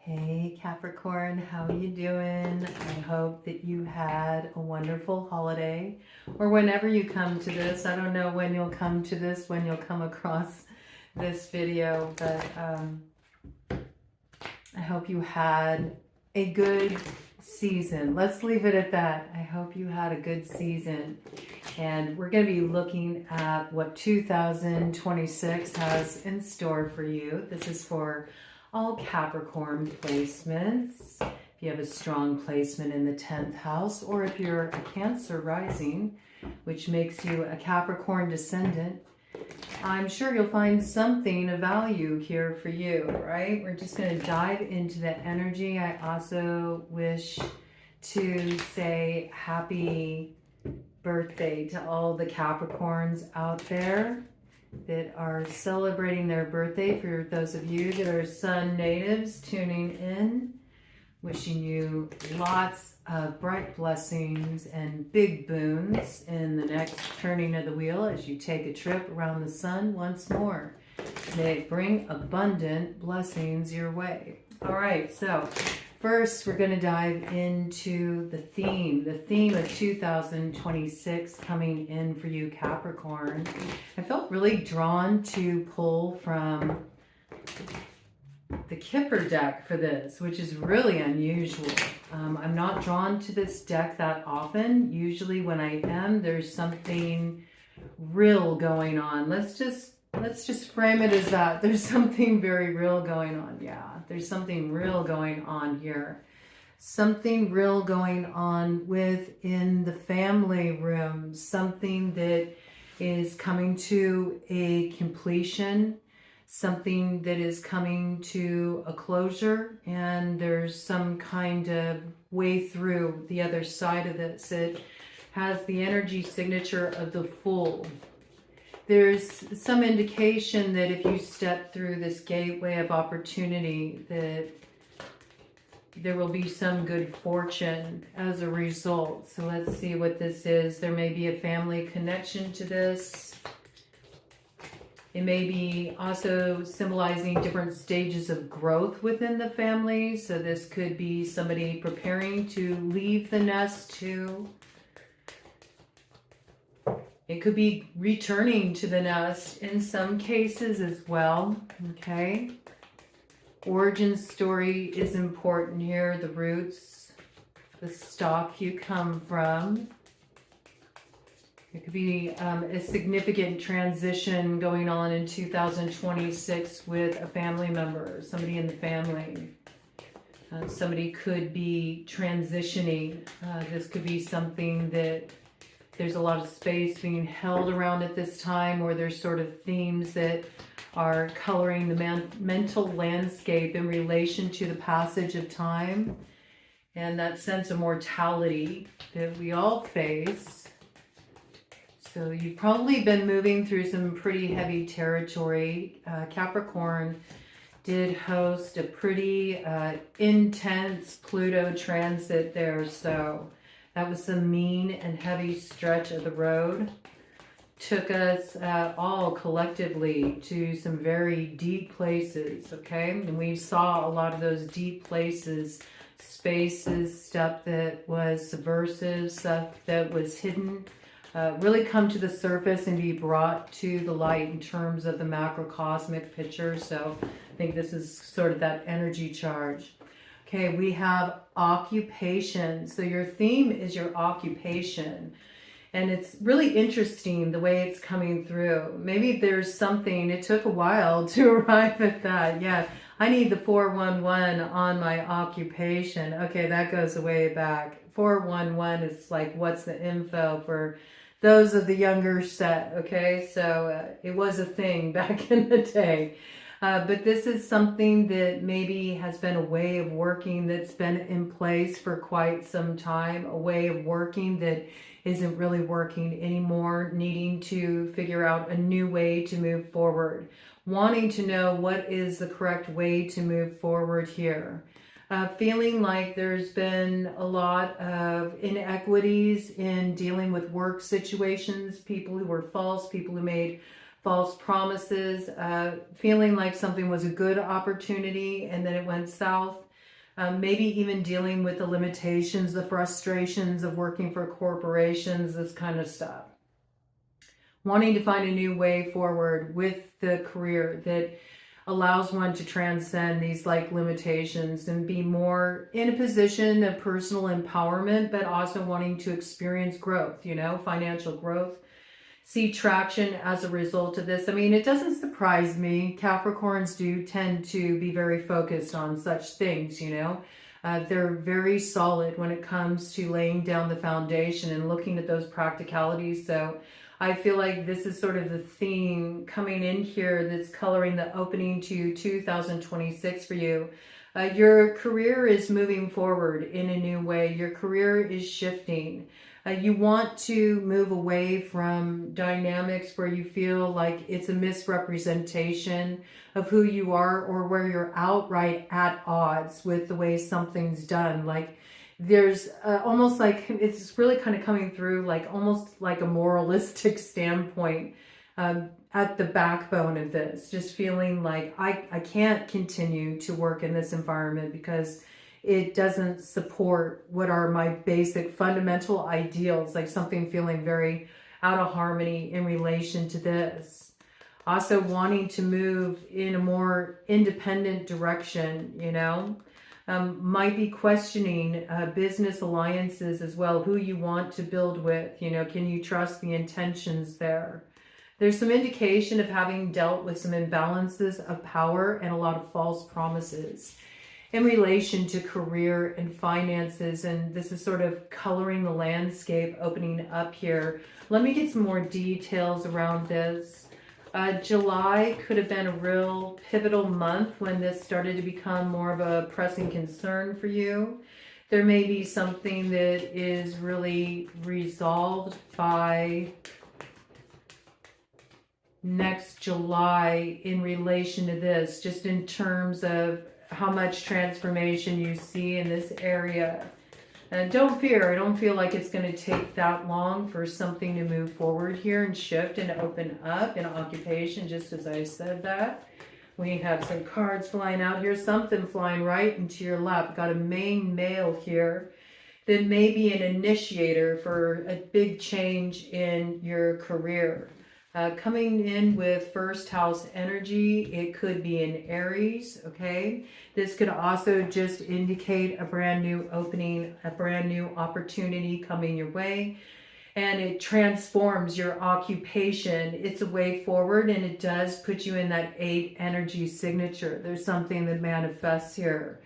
Hey Capricorn, how you doing? I hope that you had a wonderful holiday, or whenever you come to this. I don't know when you'll come to this, when you'll come across this video, but I hope you had a good season. Let's leave it at that. I hope you had a good season. And we're going to be looking at what 2026 has in store for you. This is for all Capricorn placements. If you have a strong placement in the 10th house, or if you're a Cancer rising, which makes you a Capricorn Descendant, I'm sure you'll find something of value here for you, right? We're just going to dive into the energy. I also wish to say happy birthday to all the Capricorns out there that are celebrating their birthday. For those of you that are Sun natives tuning in, wishing you lots of bright blessings and big boons in the next turning of the wheel as you take a trip around the sun once more. May it bring abundant blessings your way. All right, so first we're going to dive into the theme of 2026 coming in for you, Capricorn. I felt really drawn to pull from the Kipper deck for this, which is really unusual. I'm not drawn to this deck that often. Usually when I am, there's something real going on. Let's just frame it as that. There's something very real going on. Yeah, there's something real going on here. Something real going on within the family room. Something that is coming to a completion. Something that is coming to a closure, and there's some kind of way through the other side of this. It has the energy signature of the Fool. There's some indication that if you step through this gateway of opportunity, that there will be some good fortune as a result. So let's see what this is. There may be a family connection to this. It may be also symbolizing different stages of growth within the family. So this could be somebody preparing to leave the nest too. It could be returning to the nest in some cases as well. Okay. Origin story is important here. The roots, the stock you come from. It could be a significant transition going on in 2026 with a family member, somebody in the family. Somebody could be transitioning. This could be something that there's a lot of space being held around at this time, or there's sort of themes that are coloring the mental landscape in relation to the passage of time and that sense of mortality that we all face. So you've probably been moving through some pretty heavy territory. Capricorn did host a pretty intense Pluto transit there. So that was some mean and heavy stretch of the road. Took us all collectively to some very deep places, okay? And we saw a lot of those deep places, spaces, stuff that was subversive, stuff that was hidden, really come to the surface and be brought to the light in terms of the macrocosmic picture. So I think this is sort of that energy charge. Okay, we have occupation. So your theme is your occupation. And it's really interesting the way it's coming through. Maybe there's something, it took a while to arrive at that. Yeah, I need the 411 on my occupation. Okay, that goes way back. 411 is like, what's the info for those of the younger set, okay? So it was a thing back in the day. But this is something that maybe has been a way of working that's been in place for quite some time, a way of working that isn't really working anymore, needing to figure out a new way to move forward, wanting to know what is the correct way to move forward here. Feeling like there's been a lot of inequities in dealing with work situations, people who were false, people who made false promises, feeling like something was a good opportunity and then it went south. maybe even dealing with the limitations, the frustrations of working for corporations, this kind of stuff. Wanting to find a new way forward with the career that allows one to transcend these like limitations and be more in a position of personal empowerment, but also wanting to experience growth, you know, financial growth, see traction as a result of this. I mean, it doesn't surprise me. Capricorns do tend to be very focused on such things, you know. They're very solid when it comes to laying down the foundation and looking at those practicalities. So I feel like this is sort of the theme coming in here that's coloring the opening to 2026 for you. Your career is moving forward in a new way. Your career is shifting. You want to move away from dynamics where you feel like it's a misrepresentation of who you are, or where you're outright at odds with the way something's done. Like there's almost like, it's really kind of coming through like almost like a moralistic standpoint at the backbone of this, just feeling like I can't continue to work in this environment because it doesn't support what are my basic fundamental ideals, like something feeling very out of harmony in relation to this. Also wanting to move in a more independent direction, you know. Might be questioning business alliances as well, who you want to build with, you know, can you trust the intentions there? There's some indication of having dealt with some imbalances of power and a lot of false promises in relation to career and finances, and this is sort of coloring the landscape opening up here. Let me get some more details around this. July could have been a real pivotal month when this started to become more of a pressing concern for you. There may be something that is really resolved by next July in relation to this, just in terms of how much transformation you see in this area. And don't fear, I don't feel like it's going to take that long for something to move forward here and shift and open up in occupation, just as I said that. We have some cards flying out here, something flying right into your lap. Got a main male here that may be an initiator for a big change in your career. Coming in with first house energy, it could be in Aries, okay? This could also just indicate a brand new opening, a brand new opportunity coming your way. And it transforms your occupation. It's a way forward, and it does put you in that 8 energy signature. There's something that manifests here.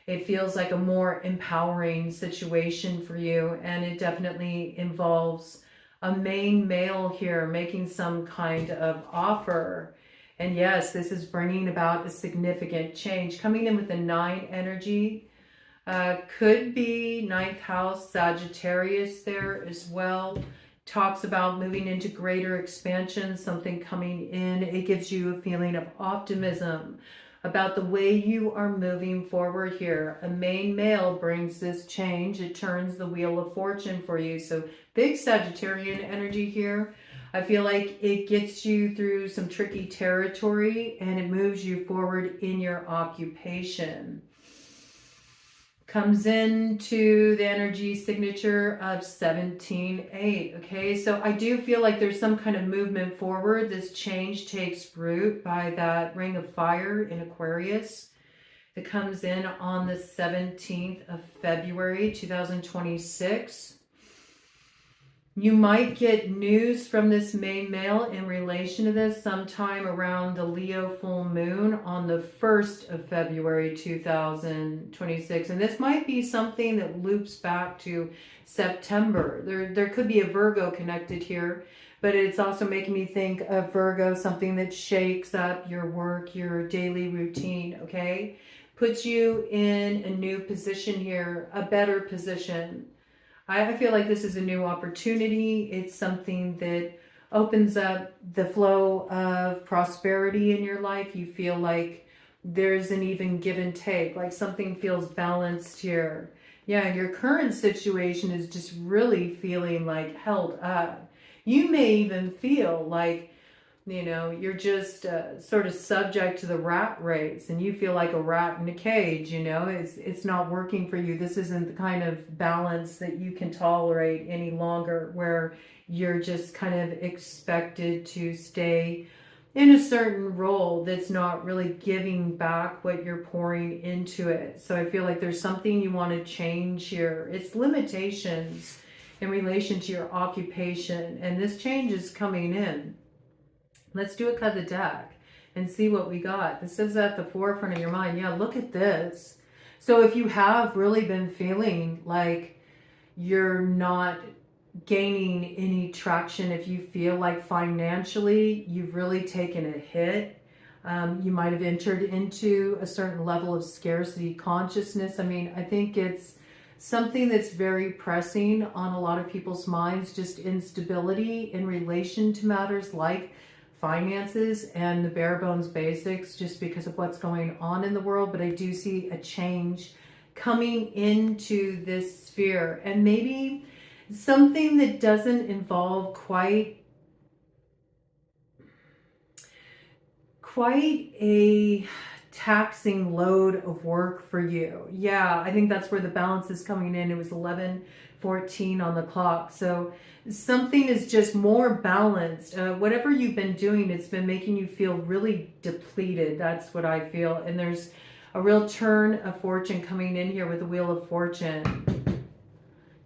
It feels like a more empowering situation for you, and it definitely involves a main male here making some kind of offer. And yes, this is bringing about a significant change. Coming in with the 9 energy, could be 9th house Sagittarius there as well. Talks about moving into greater expansion, something coming in. It gives you a feeling of optimism about the way you are moving forward here. A main male brings this change. It turns the wheel of fortune for you. So big Sagittarian energy here. I feel like it gets you through some tricky territory and it moves you forward in your occupation. Comes into the energy signature of 17-8. Okay, so I do feel like there's some kind of movement forward. This change takes root by that ring of fire in Aquarius that comes in on the 17th of February 2026. You might get news from this main male in relation to this sometime around the Leo full moon on the 1st of February 2026. And this might be something that loops back to September. There could be a Virgo connected here, but it's also making me think of Virgo, something that shakes up your work, your daily routine, okay? Puts you in a new position here, a better position. I feel like this is a new opportunity. It's something that opens up the flow of prosperity in your life. You feel like there's an even give and take, like something feels balanced here. Yeah, your current situation is just really feeling like held up. You may even feel like You know, you're just sort of subject to the rat race, and you feel like a rat in a cage. You know, it's not working for you. This isn't the kind of balance that you can tolerate any longer, where you're just kind of expected to stay in a certain role that's not really giving back what you're pouring into it. So I feel like there's something you want to change here. It's limitations in relation to your occupation, and this change is coming in. Let's do a cut of the deck and see what we got. This is at the forefront of your mind. Yeah, look at this. So if you have really been feeling like you're not gaining any traction, if you feel like financially you've really taken a hit, you might have entered into a certain level of scarcity consciousness. I mean, I think it's something that's very pressing on a lot of people's minds, just instability in relation to matters like finances and the bare bones basics, just because of what's going on in the world. But I do see a change coming into this sphere, and maybe something that doesn't involve quite a taxing load of work for you. Yeah, I think that's where the balance is coming in. It was 11:14 on the clock. So something is just more balanced. Whatever you've been doing, it's been making you feel really depleted. That's what I feel. And there's a real turn of fortune coming in here with the Wheel of Fortune.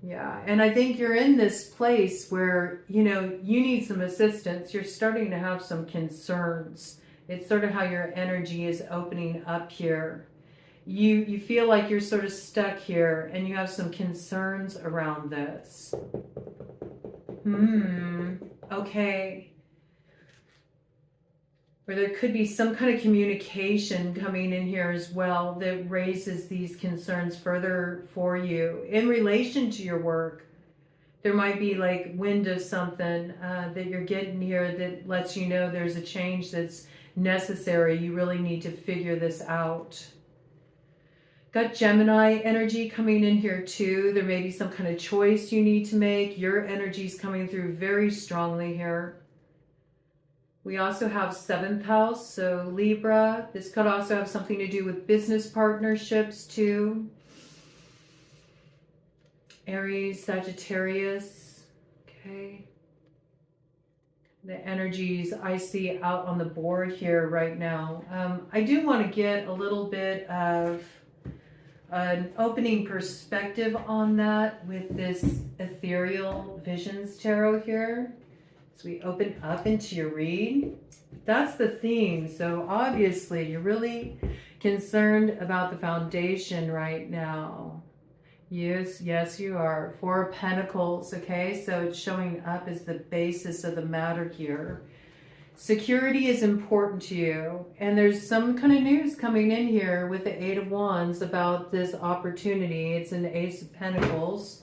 Yeah, and I think you're in this place where, you know, you need some assistance. You're starting to have some concerns. It's sort of how your energy is opening up here. You feel like you're sort of stuck here, and you have some concerns around this. Okay. Or there could be some kind of communication coming in here as well that raises these concerns further for you in relation to your work. There might be like wind of something that you're getting here that lets you know there's a change that's necessary. You really need to figure this out. Got Gemini energy coming in here too. There may be some kind of choice you need to make. Your energy is coming through very strongly here. We also have 7th house, so Libra. This could also have something to do with business partnerships too. Aries, Sagittarius. Okay. The energies I see out on the board here right now. I do want to get a little bit of an opening perspective on that with this Ethereal Visions Tarot here. So we open up into your read. That's the theme. So obviously you're really concerned about the foundation right now. Yes, you are. 4 of Pentacles, okay? So it's showing up as the basis of the matter here. Security is important to you. And there's some kind of news coming in here with the 8 of Wands about this opportunity. It's an Ace of Pentacles.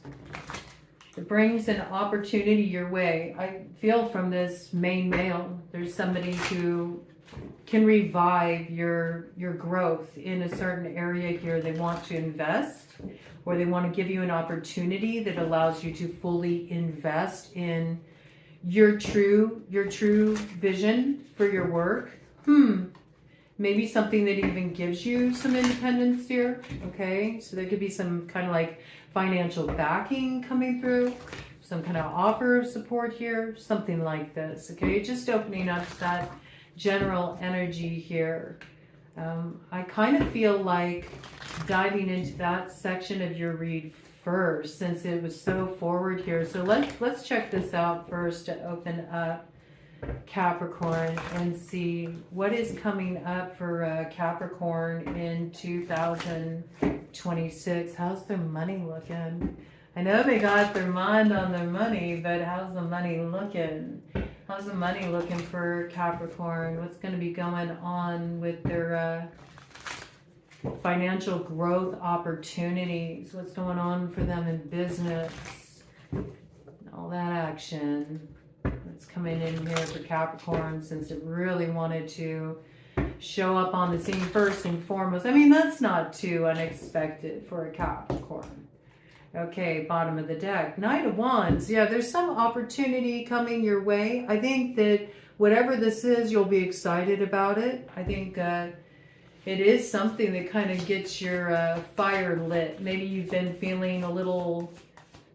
It brings an opportunity your way. I feel from this main male, there's somebody who can revive your growth in a certain area here. They want to invest, or they want to give you an opportunity that allows you to fully invest in your true vision for your work. Maybe something that even gives you some independence here. Okay, so there could be some kind of like financial backing coming through, some kind of offer of support here, something like this. Okay, just opening up that general energy here. I kind of feel like diving into that section of your read first, since it was so forward here. So let's check this out first to open up Capricorn and see what is coming up for Capricorn in 2026. How's their money looking? I know they got their mind on their money, but how's the money looking? How's the money looking for Capricorn? What's going to be going on with their financial growth opportunities? What's going on for them in business? All that action that's coming in here for Capricorn, since it really wanted to show up on the scene first and foremost. I mean, that's not too unexpected for a Capricorn. Okay, bottom of the deck. Knight of Wands. Yeah, there's some opportunity coming your way. I think that whatever this is, you'll be excited about it. I think it is something that kind of gets your fire lit. Maybe you've been feeling a little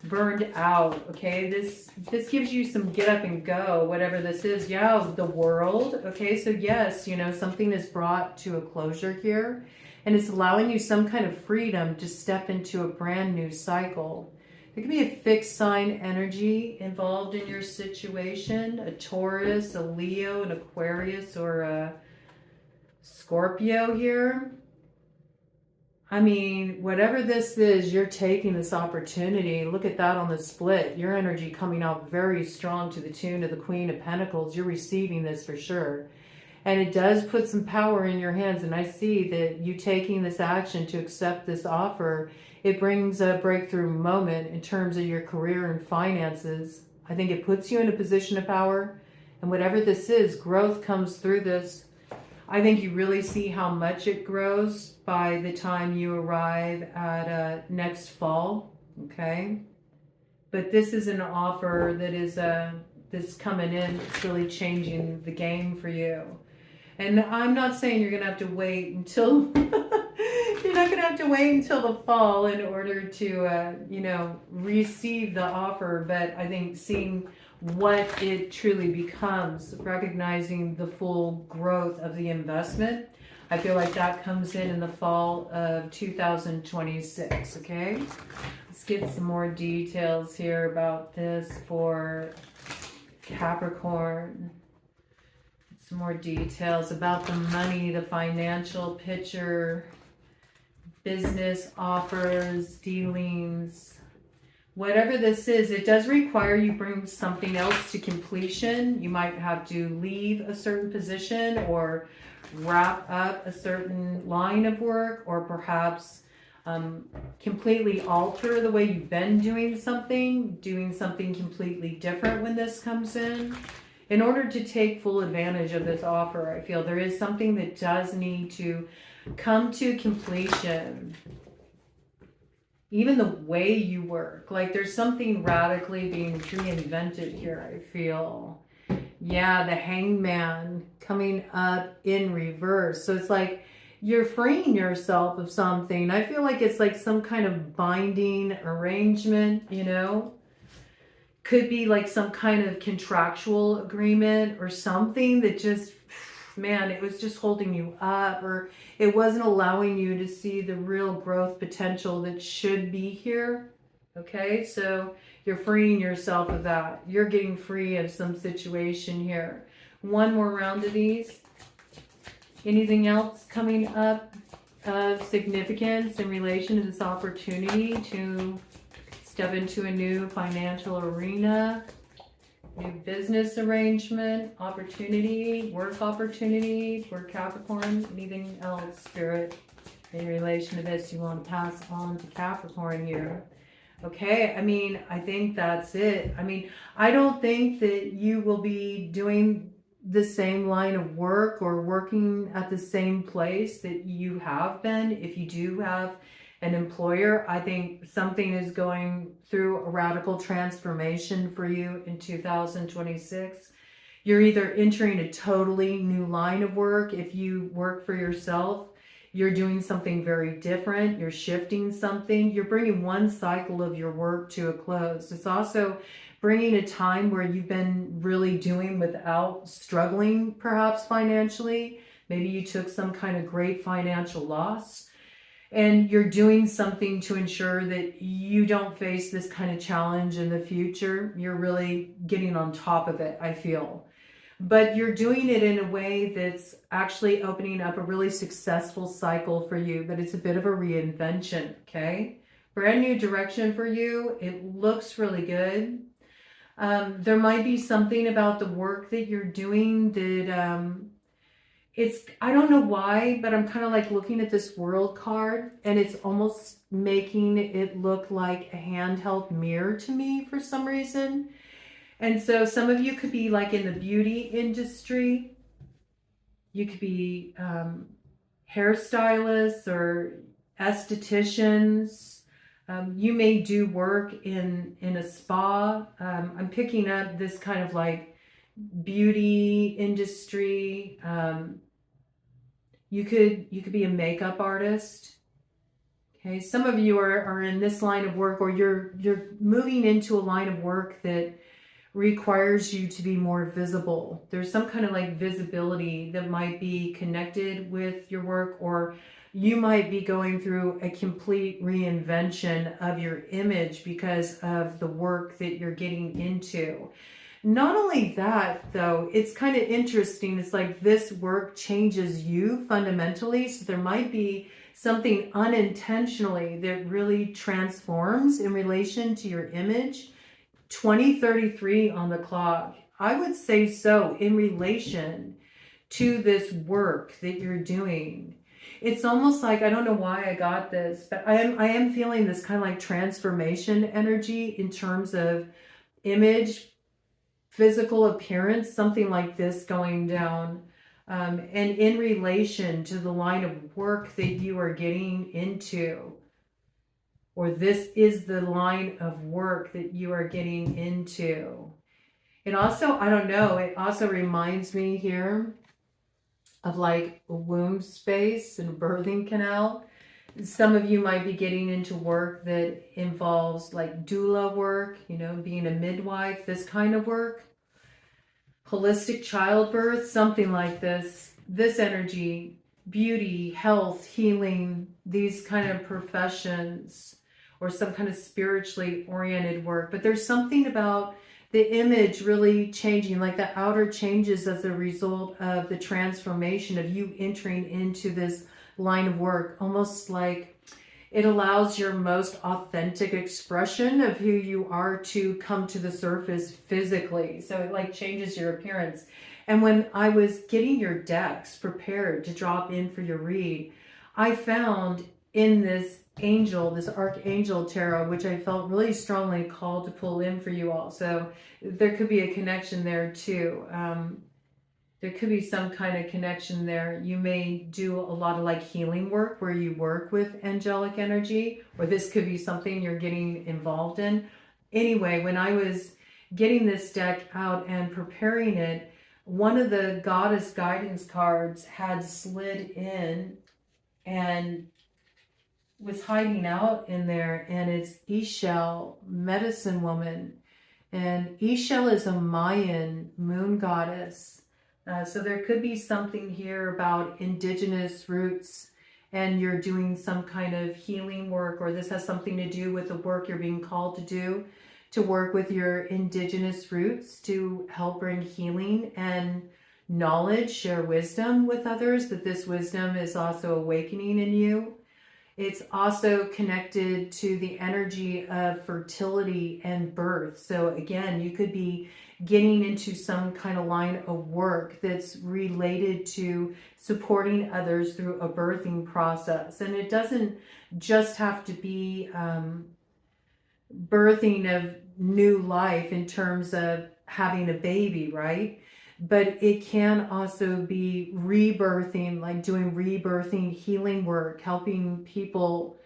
burned out. Okay, this gives you some get up and go, whatever this is. Yeah, the world. Okay, so yes, you know, something is brought to a closure here, and it's allowing you some kind of freedom to step into a brand new cycle. There could be a fixed sign energy involved in your situation, a Taurus, a Leo, an Aquarius, or a Scorpio here. I mean, whatever this is, you're taking this opportunity. Look at that on the split. Your energy coming out very strong to the tune of the Queen of Pentacles. You're receiving this for sure. And it does put some power in your hands. And I see that you taking this action to accept this offer, it brings a breakthrough moment in terms of your career and finances. I think it puts you in a position of power. And whatever this is, growth comes through this. I think you really see how much it grows by the time you arrive at next fall, okay? But this is an offer that is that's coming in. It's really changing the game for you. And I'm not saying you're going to have to wait until you're not going to have to wait until the fall in order to you know, receive the offer, but I think seeing what it truly becomes, recognizing the full growth of the investment, I feel like that comes in the fall of 2026, okay? Let's get some more details here about this for Capricorn. Some more details about the money, the financial picture, business offers, dealings. Whatever this is, it does require you bring something else to completion. You might have to leave a certain position or wrap up a certain line of work, or perhaps completely alter the way you've been doing something completely different when this comes in order to take full advantage of this offer. I feel there is something that does need to come to completion. Even the way you work, like there's something radically being reinvented here, I feel. Yeah, the Hangman coming up in reverse. So it's like you're freeing yourself of something. I feel like it's like some kind of binding arrangement, you know? Could be like some kind of contractual agreement or something that just, man, it was just holding you up, or it wasn't allowing you to see the real growth potential that should be here. Okay, so you're freeing yourself of that. You're getting free of some situation here. One more round of these. Anything else coming up of significance in relation to this opportunity to step into a new financial arena? New business arrangement, opportunity, work opportunity for Capricorn. Anything else, Spirit, in relation to this you want to pass on to Capricorn here? Okay, I mean, I think that's it. I mean, I don't think that you will be doing the same line of work or working at the same place that you have been. If you do have an employer, I think something is going through a radical transformation for you in 2026. You're either entering a totally new line of work. If you work for yourself, you're doing something very different. You're shifting something. You're bringing one cycle of your work to a close. It's also bringing a time where you've been really doing without struggling, perhaps financially. Maybe you took some kind of great financial loss, and you're doing something to ensure that you don't face this kind of challenge in the future. You're really getting on top of it, I feel. But you're doing it in a way that's actually opening up a really successful cycle for you, but it's a bit of a reinvention, okay? Brand new direction for you. It looks really good. There might be something about the work that you're doing that I don't know why, but I'm kind of like looking at this world card, and it's almost making it look like a handheld mirror to me for some reason. And so some of you could be like in the beauty industry. You could be hairstylists or estheticians. You may do work in a spa. I'm picking up this kind of like beauty industry. You could be a makeup artist. Okay, some of you are in this line of work, or you're moving into a line of work that requires you to be more visible. There's some kind of like visibility that might be connected with your work, or you might be going through a complete reinvention of your image because of the work that you're getting into. Not only that, though, it's kind of interesting. It's like this work changes you fundamentally. So there might be something unintentionally that really transforms in relation to your image. 2033 on the clock. I would say so in relation to this work that you're doing. It's almost like, I don't know why I got this, but I am feeling this kind of like transformation energy in terms of image, physical appearance, something like this going down. And in relation to the line of work that you are getting into, or this is the line of work that you are getting into. It also, I don't know, it also reminds me here of like a womb space and a birthing canal. Some of you might be getting into work that involves like doula work, you know, being a midwife, this kind of work. Holistic childbirth, something like this. This energy, beauty, health, healing, these kind of professions, or some kind of spiritually oriented work. But there's something about the image really changing, like the outer changes as a result of the transformation of you entering into this line of work, almost like it allows your most authentic expression of who you are to come to the surface physically. So it like changes your appearance. And when I was getting your decks prepared to drop in for your read, I found in this angel, this archangel tarot, which I felt really strongly called to pull in for you all. So there could be a connection there too. There could be some kind of connection there. You may do a lot of like healing work where you work with angelic energy, or this could be something you're getting involved in. Anyway, when I was getting this deck out and preparing it, one of the goddess guidance cards had slid in and was hiding out in there, and it's Ixchel, medicine woman. And Ixchel is a Mayan moon goddess. So there could be something here about indigenous roots, and you're doing some kind of healing work, or this has something to do with the work you're being called to do, to work with your indigenous roots to help bring healing and knowledge, share wisdom with others, that this wisdom is also awakening in you. It's also connected to the energy of fertility and birth. So again, you could be getting into some kind of line of work that's related to supporting others through a birthing process. And it doesn't just have to be birthing of new life in terms of having a baby, right? But it can also be rebirthing, like doing rebirthing healing work, helping people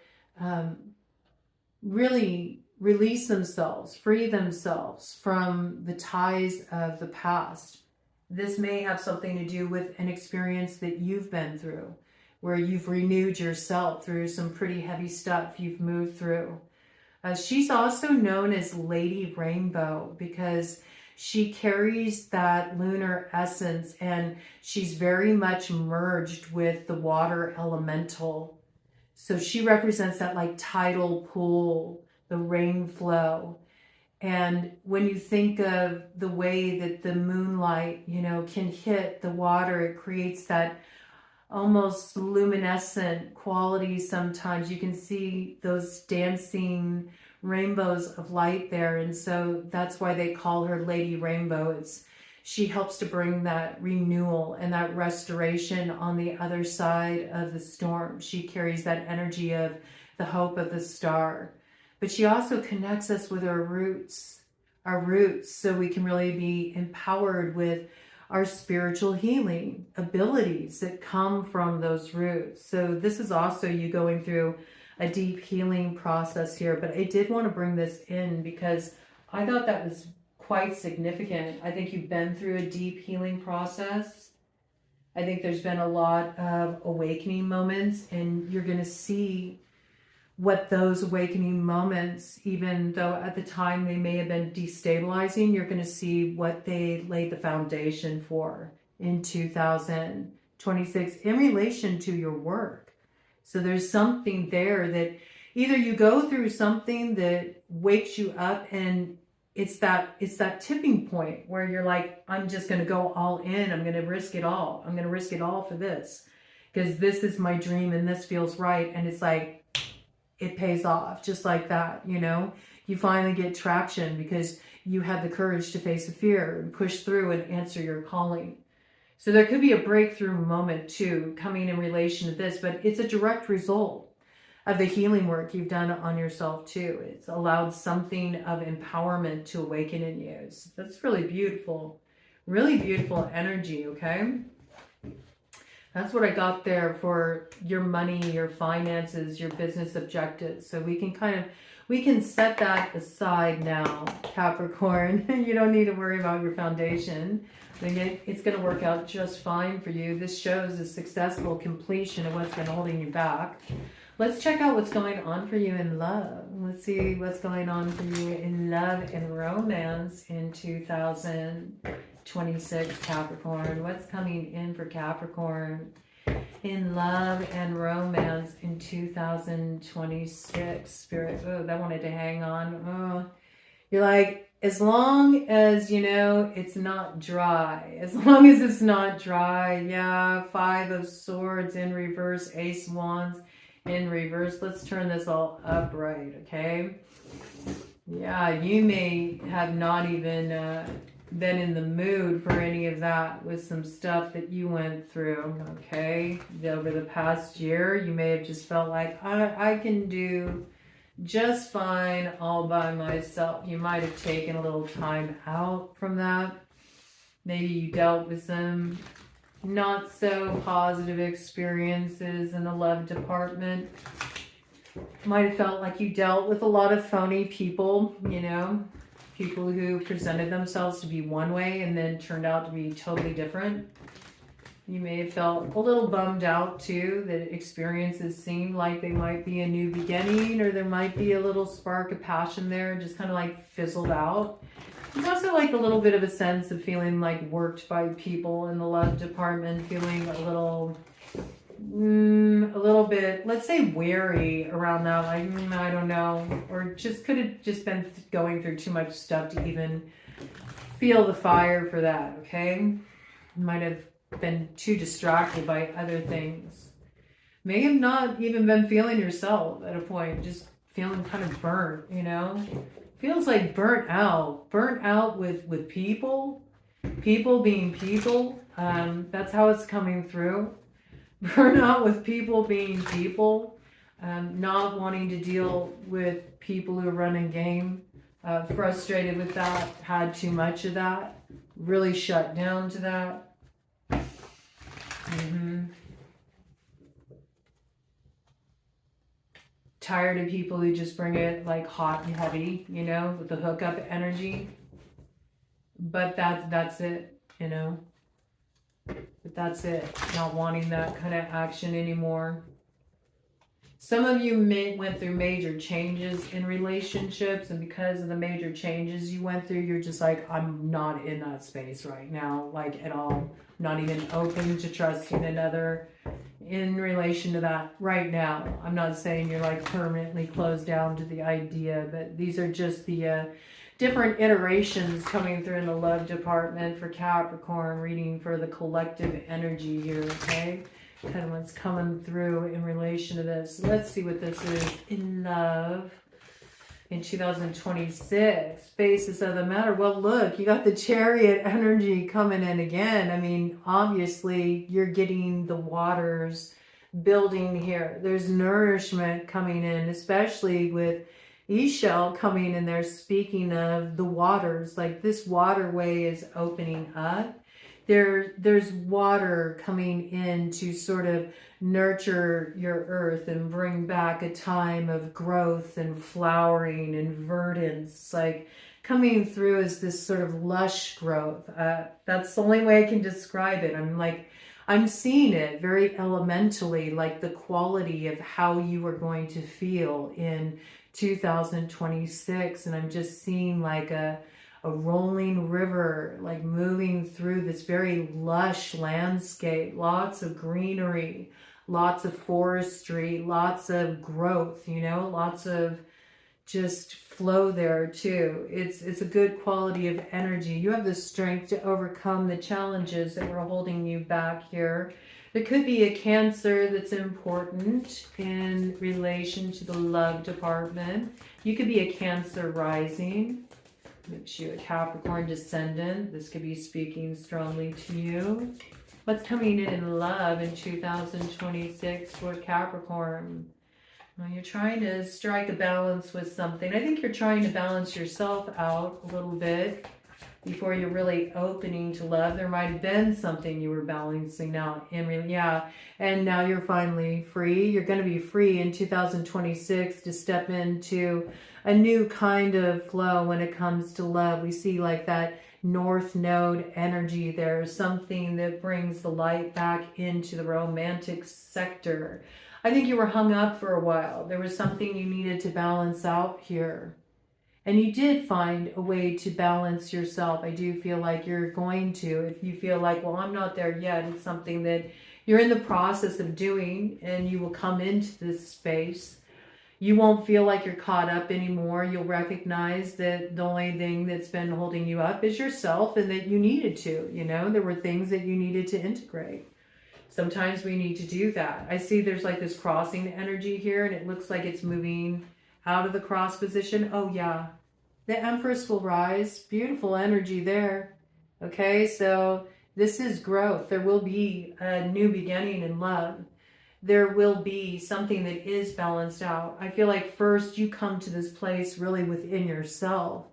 really release themselves, free themselves from the ties of the past. This may have something to do with an experience that you've been through, where you've renewed yourself through some pretty heavy stuff you've moved through. She's also known as Lady Rainbow because she carries that lunar essence, and she's very much merged with the water elemental. So she represents that like tidal pool, the rain flow. And when you think of the way that the moonlight, you know, can hit the water, it creates that almost luminescent quality. Sometimes you can see those dancing rainbows of light there, and so that's why they call her Lady Rainbow. She helps to bring that renewal and that restoration on the other side of the storm. She carries that energy of the hope of the star, but she also connects us with our roots, so we can really be empowered with our spiritual healing abilities that come from those roots. So this is also you going through a deep healing process here, but I did want to bring this in because I thought that was quite significant. I think you've been through a deep healing process. I think there's been a lot of awakening moments, and you're going to see what those awakening moments, even though at the time they may have been destabilizing, you're going to see what they laid the foundation for in 2026 in relation to your work. So there's something there that either you go through something that wakes you up, and it's that tipping point where you're like, I'm just going to go all in. I'm going to risk it all. I'm going to risk it all for this because this is my dream and this feels right. And it's like, it pays off just like that. You know, you finally get traction because you had the courage to face the fear and push through and answer your calling. So there could be a breakthrough moment too coming in relation to this, but it's a direct result of the healing work you've done on yourself too. It's allowed something of empowerment to awaken in you. So that's really beautiful energy, okay? That's what I got there for your money, your finances, your business objectives. So we can set that aside now, Capricorn. You don't need to worry about your foundation. It's going to work out just fine for you. This shows a successful completion of what's been holding you back. Let's check out what's going on for you in love. Let's see what's going on for you in love and romance in 2026, Capricorn. What's coming in for Capricorn in love and romance in 2026? Spirit, oh, that wanted to hang on. Oh, you're like, as long as, you know, it's not dry. As long as it's not dry. Yeah, 5 of Swords in reverse, Ace of Wands in reverse. Let's turn this all upright, okay? Yeah, you may have not even been in the mood for any of that with some stuff that you went through, okay? Over the past year, you may have just felt like, I can do just fine all by myself. You might have taken a little time out from that. Maybe you dealt with some not so positive experiences in the love department. Might have felt like you dealt with a lot of phony people, you know, people who presented themselves to be one way and then turned out to be totally different. You may have felt a little bummed out too, that experiences seem like they might be a new beginning, or there might be a little spark of passion there, just kind of like fizzled out. There's also like a little bit of a sense of feeling like worked by people in the love department, feeling a little bit, let's say, wary around that, like, I don't know, or just could have just been going through too much stuff to even feel the fire for that, okay? Might have been too distracted by other things. May have not even been feeling yourself at a point, just feeling kind of burnt, you know? Feels like burnt out with people being people. That's how it's coming through. Burnout with people being people, not wanting to deal with people who are running game, frustrated with that, had too much of that, really shut down to that. Tired of people who just bring it like hot and heavy, you know, with the hookup energy. But that's it, you know. But that's it. Not wanting that kind of action anymore. Some of you went through major changes in relationships, and because of the major changes you went through, you're just like, I'm not in that space right now, like at all. Not even open to trusting another in relation to that right now. I'm not saying you're like permanently closed down to the idea, but these are just the different iterations coming through in the love department for Capricorn, reading for the collective energy here, okay? Kind of what's coming through in relation to this. Let's see what this is in love in 2026. Basis of the matter. Well, look, you got the Chariot energy coming in again. I mean, obviously, you're getting the waters building here. There's nourishment coming in, especially with Eshel coming in there, speaking of the waters. Like this waterway is opening up. There's water coming in to sort of nurture your earth and bring back a time of growth and flowering and verdance. Like coming through as this sort of lush growth. That's the only way I can describe it. I'm seeing it very elementally, like the quality of how you are going to feel in 2026. And I'm just seeing like a rolling river, like moving through this very lush landscape, lots of greenery, lots of forestry, lots of growth, you know, lots of just flow there too. It's a good quality of energy. You have the strength to overcome the challenges that were holding you back here. There could be a Cancer that's important in relation to the love department. You could be a Cancer rising. Makes you a Capricorn Descendant. This could be speaking strongly to you. What's coming in love in 2026 for Capricorn? Well, you're trying to strike a balance with something. I think you're trying to balance yourself out a little bit before you're really opening to love. There might have been something you were balancing out and now you're finally free. You're going to be free in 2026 to step into a new kind of flow when it comes to love. We see like that North Node energy there, something that brings the light back into the romantic sector. I think you were hung up for a while. There was something you needed to balance out here. And you did find a way to balance yourself. I do feel like you're going to. If you feel like, well, I'm not there yet, it's something that you're in the process of doing, and you will come into this space. You won't feel like you're caught up anymore. You'll recognize that the only thing that's been holding you up is yourself, and that you needed to, you know, there were things that you needed to integrate. Sometimes we need to do that. I see there's like this crossing energy here, and it looks like it's moving out of the cross position. Oh yeah, the Empress will rise. Beautiful energy there. Okay, so this is growth. There will be a new beginning in love. There will be something that is balanced out. I feel like first you come to this place really within yourself.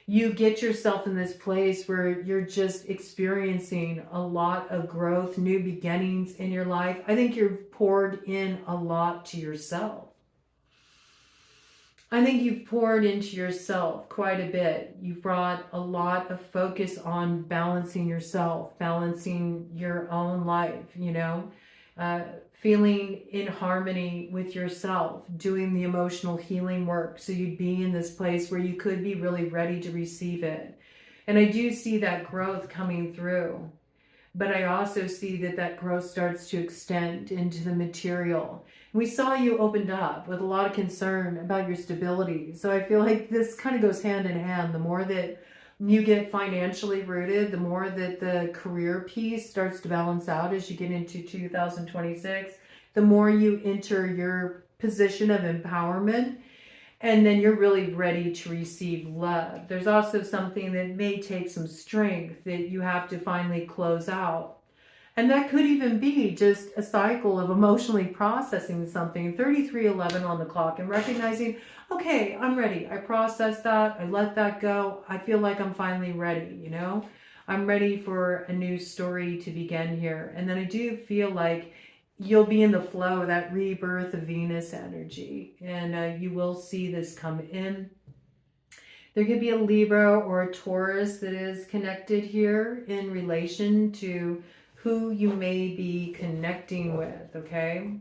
You get yourself in this place where you're just experiencing a lot of growth, new beginnings in your life. I think you've poured in a lot to yourself. I think you've poured into yourself quite a bit. You've brought a lot of focus on balancing yourself, balancing your own life, you know, feeling in harmony with yourself, doing the emotional healing work so you'd be in this place where you could be really ready to receive it. And I do see that growth coming through, but I also see that that growth starts to extend into the material. We saw you opened up with a lot of concern about your stability. So I feel like this kind of goes hand in hand. The more that you get financially rooted, the more that the career piece starts to balance out as you get into 2026, the more you enter your position of empowerment, and then you're really ready to receive love. There's also something that may take some strength that you have to finally close out. And that could even be just a cycle of emotionally processing something, 3311 on the clock, and recognizing, okay, I'm ready. I processed that. I let that go. I feel like I'm finally ready, you know? I'm ready for a new story to begin here. And then I do feel like you'll be in the flow of that rebirth of Venus energy. And you will see this come in. There could be a Libra or a Taurus that is connected here in relation to who you may be connecting with, okay?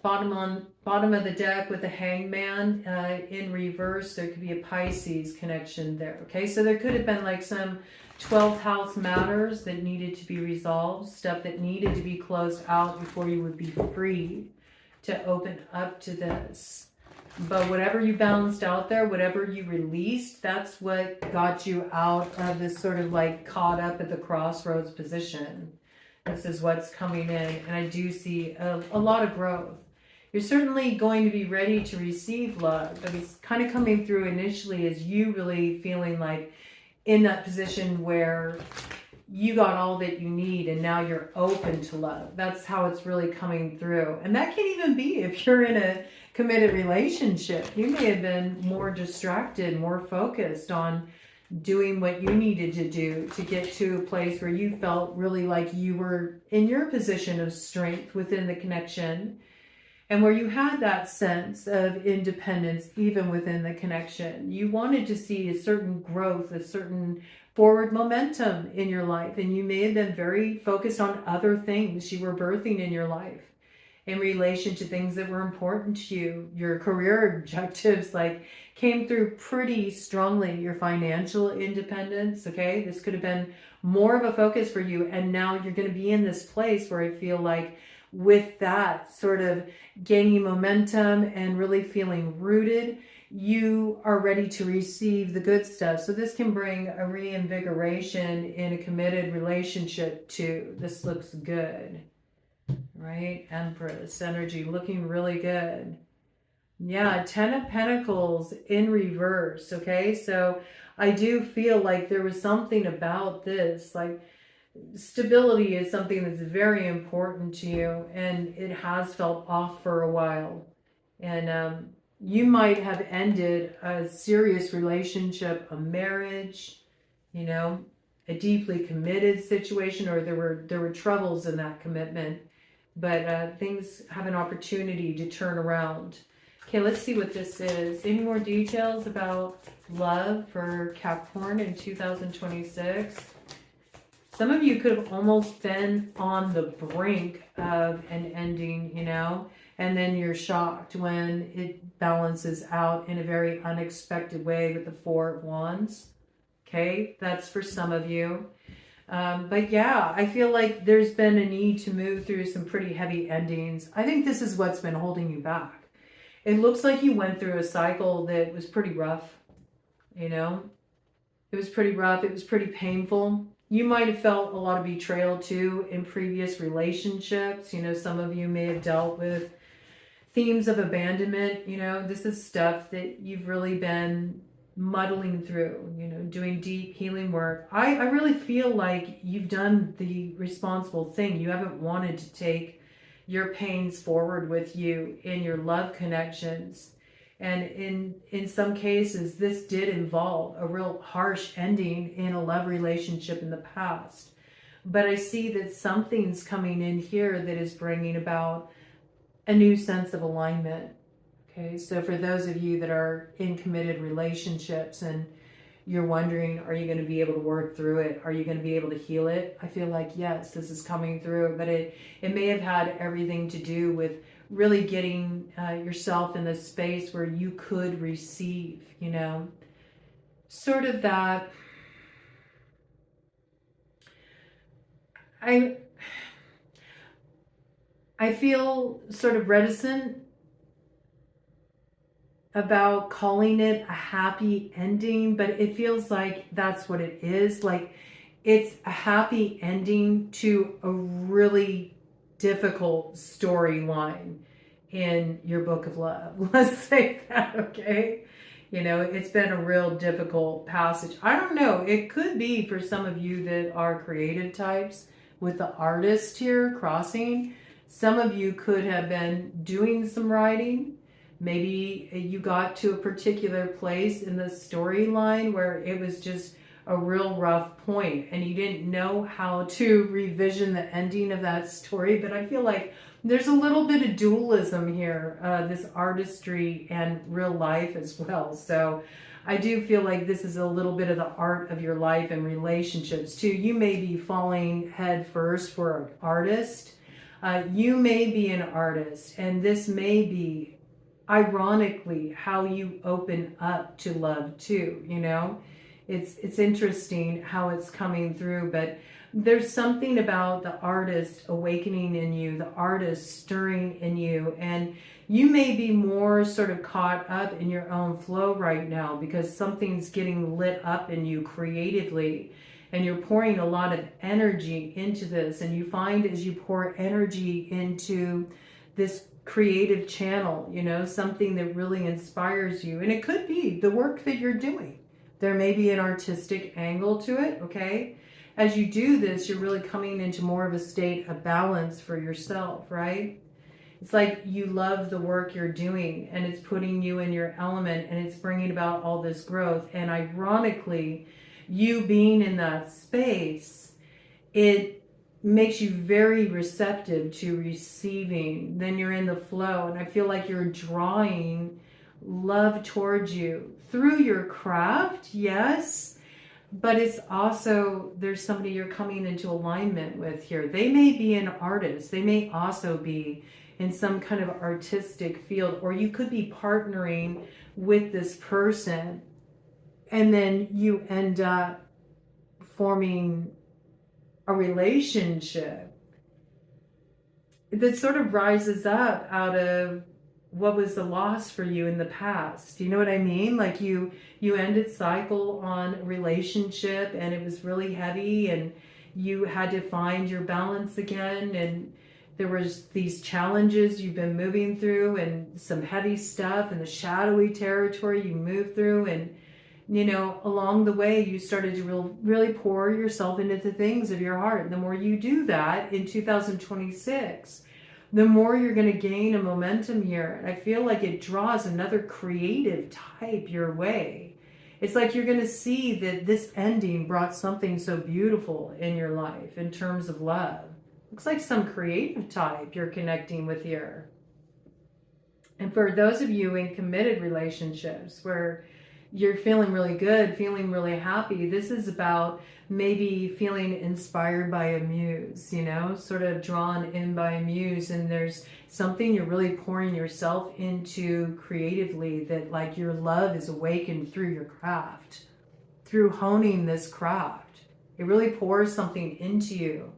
Bottom of the deck with the Hangman in reverse, there could be a Pisces connection there, okay? So there could have been like some 12th house matters that needed to be resolved, stuff that needed to be closed out before you would be free to open up to this. But whatever you balanced out there, whatever you released, that's what got you out of this sort of like caught up at the crossroads position. This is what's coming in. And I do see a lot of growth. You're certainly going to be ready to receive love, but it's kind of coming through initially as you really feeling like in that position where you got all that you need and now you're open to love. That's how it's really coming through. And that can even be if you're in a committed relationship. You may have been more distracted, more focused on doing what you needed to do to get to a place where you felt really like you were in your position of strength within the connection. and where you had that sense of independence even within the connection. You wanted to see a certain growth, a certain forward momentum in your life, and you may have been very focused on other things you were birthing in your life in relation to things that were important to you. Your career objectives like came through pretty strongly. Your financial independence, okay? This could have been more of a focus for you, and now you're going to be in this place where I feel like with that sort of gaining momentum and really feeling rooted, you are ready to receive the good stuff. So this can bring a reinvigoration in a committed relationship too. This looks good, right? Empress energy looking really good. Yeah, Ten of Pentacles in reverse, okay? So I do feel like there was something about this, like stability is something that's very important to you, and it has felt off for a while. And you might have ended a serious relationship, a marriage, you know, a deeply committed situation, or there were troubles in that commitment, but things have an opportunity to turn around. Okay, let's see what this is. Any more details about love for Capricorn in 2026? Some of you could have almost been on the brink of an ending, you know, and then you're shocked when it balances out in a very unexpected way with the Four of Wands. Okay, that's for some of you. But yeah, I feel like there's been a need to move through some pretty heavy endings. I think this is what's been holding you back. It looks like you went through a cycle that was pretty rough, you know. It was pretty rough. It was pretty painful. You might have felt a lot of betrayal too in previous relationships. You know, some of you may have dealt with themes of abandonment. You know, this is stuff that you've really been muddling through, you know, doing deep healing work. I really feel like you've done the responsible thing. You haven't wanted to take your pains forward with you in your love connections. And in some cases, this did involve a real harsh ending in a love relationship in the past. But I see that something's coming in here that is bringing about a new sense of alignment. Okay, so for those of you that are in committed relationships and you're wondering, are you going to be able to work through it? Are you going to be able to heal it? I feel like, yes, this is coming through, but it may have had everything to do with really getting yourself in this space where you could receive, you know, sort of that. I feel sort of reticent about calling it a happy ending, but it feels like that's what it is. Like it's a happy ending to a really difficult storyline in your book of love. Let's say that, okay? You know, it's been a real difficult passage. I don't know. It could be for some of you that are creative types with the artist here crossing. Some of you could have been doing some writing. Maybe you got to a particular place in the storyline where it was just a real rough point and you didn't know how to revision the ending of that story. But I feel like there's a little bit of dualism here, this artistry and real life as well. So I do feel like this is a little bit of the art of your life and relationships too. You may be falling head first for an artist. You may be an artist, and this may be ironically how you open up to love too, you know. It's interesting how it's coming through, but there's something about the artist awakening in you, the artist stirring in you, and you may be more sort of caught up in your own flow right now because something's getting lit up in you creatively, and you're pouring a lot of energy into this, and you find as you pour energy into this creative channel, you know, something that really inspires you, and it could be the work that you're doing. There may be an artistic angle to it, okay? As you do this, you're really coming into more of a state of balance for yourself, right? It's like you love the work you're doing and it's putting you in your element and it's bringing about all this growth. And ironically, you being in that space, it makes you very receptive to receiving. Then you're in the flow, and I feel like you're drawing love towards you through your craft, yes, but it's also, there's somebody you're coming into alignment with here. They may be an artist. They may also be in some kind of artistic field, or you could be partnering with this person, and then you end up forming a relationship that sort of rises up out of what was the loss for you in the past. You know what I mean? Like you ended cycle on a relationship, and it was really heavy, and you had to find your balance again, and there was these challenges you've been moving through, and some heavy stuff and the shadowy territory you moved through, and you know, along the way, you started to really pour yourself into the things of your heart. And the more you do that in 2026, the more you're going to gain a momentum here. And I feel like it draws another creative type your way. It's like you're going to see that this ending brought something so beautiful in your life in terms of love. Looks like some creative type you're connecting with here. And for those of you in committed relationships where you're feeling really good, feeling really happy, this is about maybe feeling inspired by a muse, you know, sort of drawn in by a muse, and there's something you're really pouring yourself into creatively, that like your love is awakened through your craft, through honing this craft. It really pours something into you.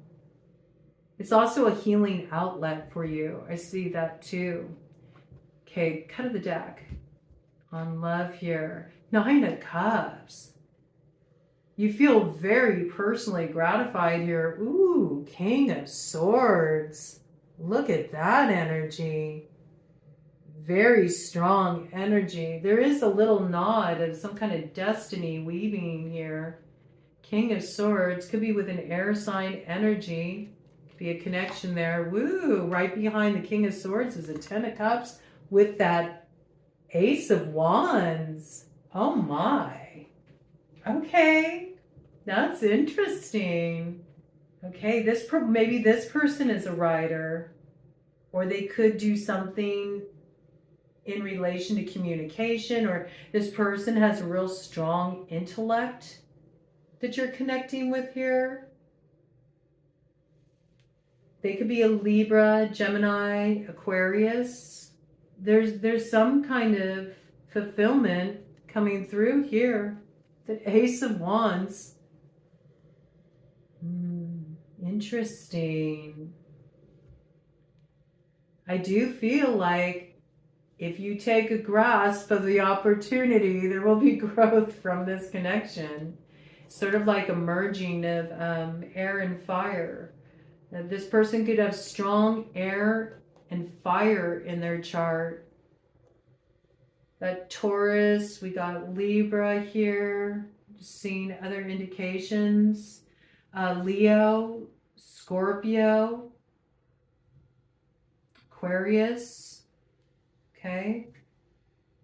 It's also a healing outlet for you. I see that too. Okay, cut of the deck on love here. 9 of Cups. You feel very personally gratified here. Ooh, King of Swords. Look at that energy. Very strong energy. There is a little nod of some kind of destiny weaving here. King of Swords could be with an air sign energy. Could be a connection there. Woo! Right behind the King of Swords is a 10 of Cups with that Ace of Wands. Oh my. Okay. That's interesting. Okay, maybe this person is a writer, or they could do something in relation to communication, or this person has a real strong intellect that you're connecting with here. They could be a Libra, Gemini, Aquarius. There's some kind of fulfillment coming through here. The Ace of Wands. Interesting. I do feel like if you take a grasp of the opportunity, there will be growth from this connection. Sort of like a merging of air and fire. This person could have strong air and fire in their chart. Got Taurus, we got Libra here, just seeing other indications. Leo, Scorpio, Aquarius, okay.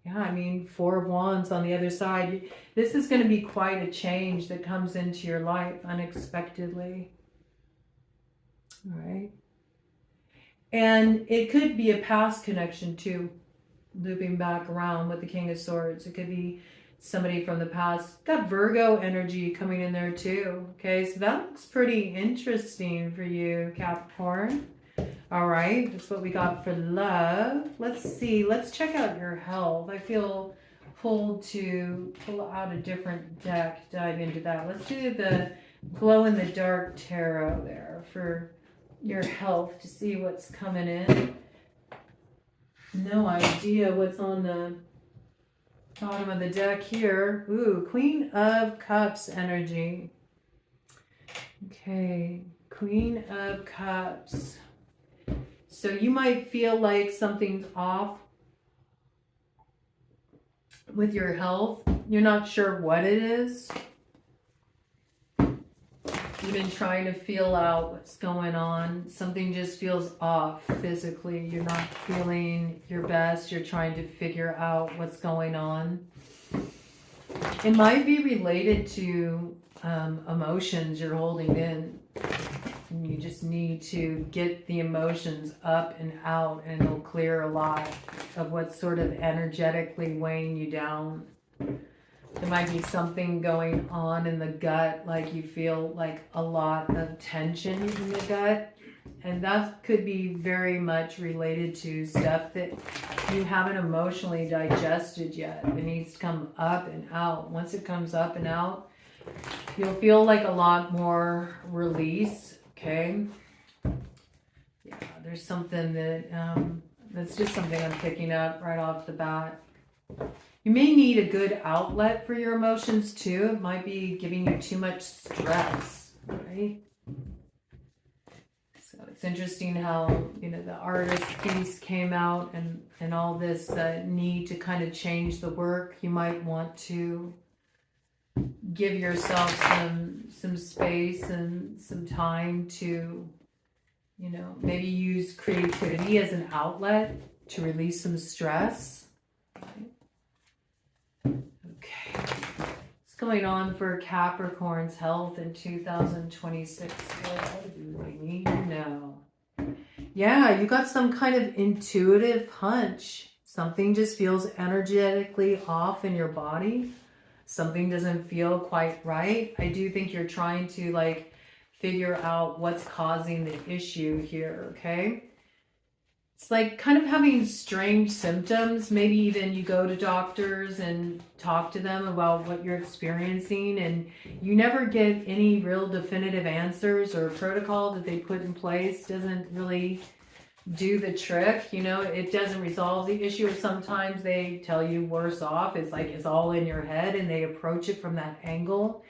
Yeah, I mean, 4 of Wands on the other side. This is going to be quite a change that comes into your life unexpectedly. All right. And it could be a past connection too. Looping back around with the King of Swords. It could be somebody from the past. Got Virgo energy coming in there too. Okay, so that looks pretty interesting for you, Capricorn. All right, that's what we got for love. Let's see. Let's check out your health. I feel pulled to pull out a different deck, dive into that. Let's do the glow in the dark tarot there for your health to see what's coming in. No idea what's on the bottom of the deck here. Ooh, Queen of Cups energy. Okay, Queen of Cups. So you might feel like something's off with your health. You're not sure what it is. You've been trying to feel out what's going on. Something just feels off physically. You're not feeling your best. You're trying to figure out what's going on. It might be related to emotions you're holding in. And you just need to get the emotions up and out, and it'll clear a lot of what's sort of energetically weighing you down. There might be something going on in the gut, like you feel like a lot of tension in the gut. And that could be very much related to stuff that you haven't emotionally digested yet. It needs to come up and out. Once it comes up and out, you'll feel like a lot more release, okay? Yeah, there's something that, that's just something I'm picking up right off the bat. You may need a good outlet for your emotions too. It might be giving you too much stress, right? So it's interesting how, you know, the artist piece came out and all this need to kind of change the work. You might want to give yourself some space and some time to, you know, maybe use creativity as an outlet to release some stress. Okay. What's going on for Capricorn's health in 2026? What do we need to know? Yeah, you got some kind of intuitive hunch. Something just feels energetically off in your body. Something doesn't feel quite right. I do think you're trying to like figure out what's causing the issue here, okay? It's like kind of having strange symptoms. Maybe even you go to doctors and talk to them about what you're experiencing, and you never get any real definitive answers, or protocol that they put in place doesn't really do the trick. You know, it doesn't resolve the issue. Or sometimes they tell you worse off. It's like it's all in your head and they approach it from that angle.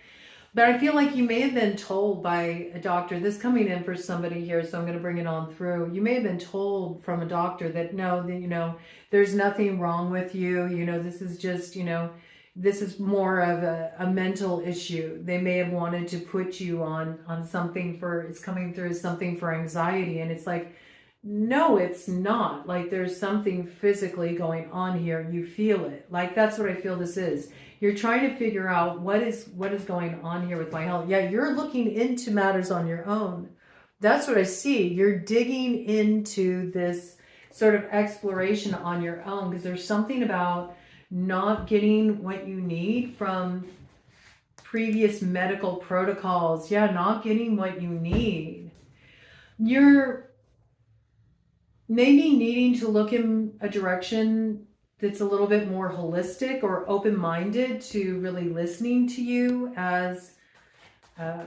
But I feel like you may have been told by a doctor, this coming in for somebody here, so I'm going to bring it on through. You may have been told from a doctor that, no, that, you know, there's nothing wrong with you. You know, this is just, you know, this is more of a mental issue. They may have wanted to put you on something for, it's coming through as something for anxiety. And it's like, no, it's not. Like there's something physically going on here. You feel it. Like that's what I feel this is. You're trying to figure out what is going on here with my health. Yeah, you're looking into matters on your own. That's what I see. You're digging into this sort of exploration on your own, because there's something about not getting what you need from previous medical protocols. Yeah, not getting what you need. You're maybe needing to look in a direction that's a little bit more holistic or open-minded to really listening to you as a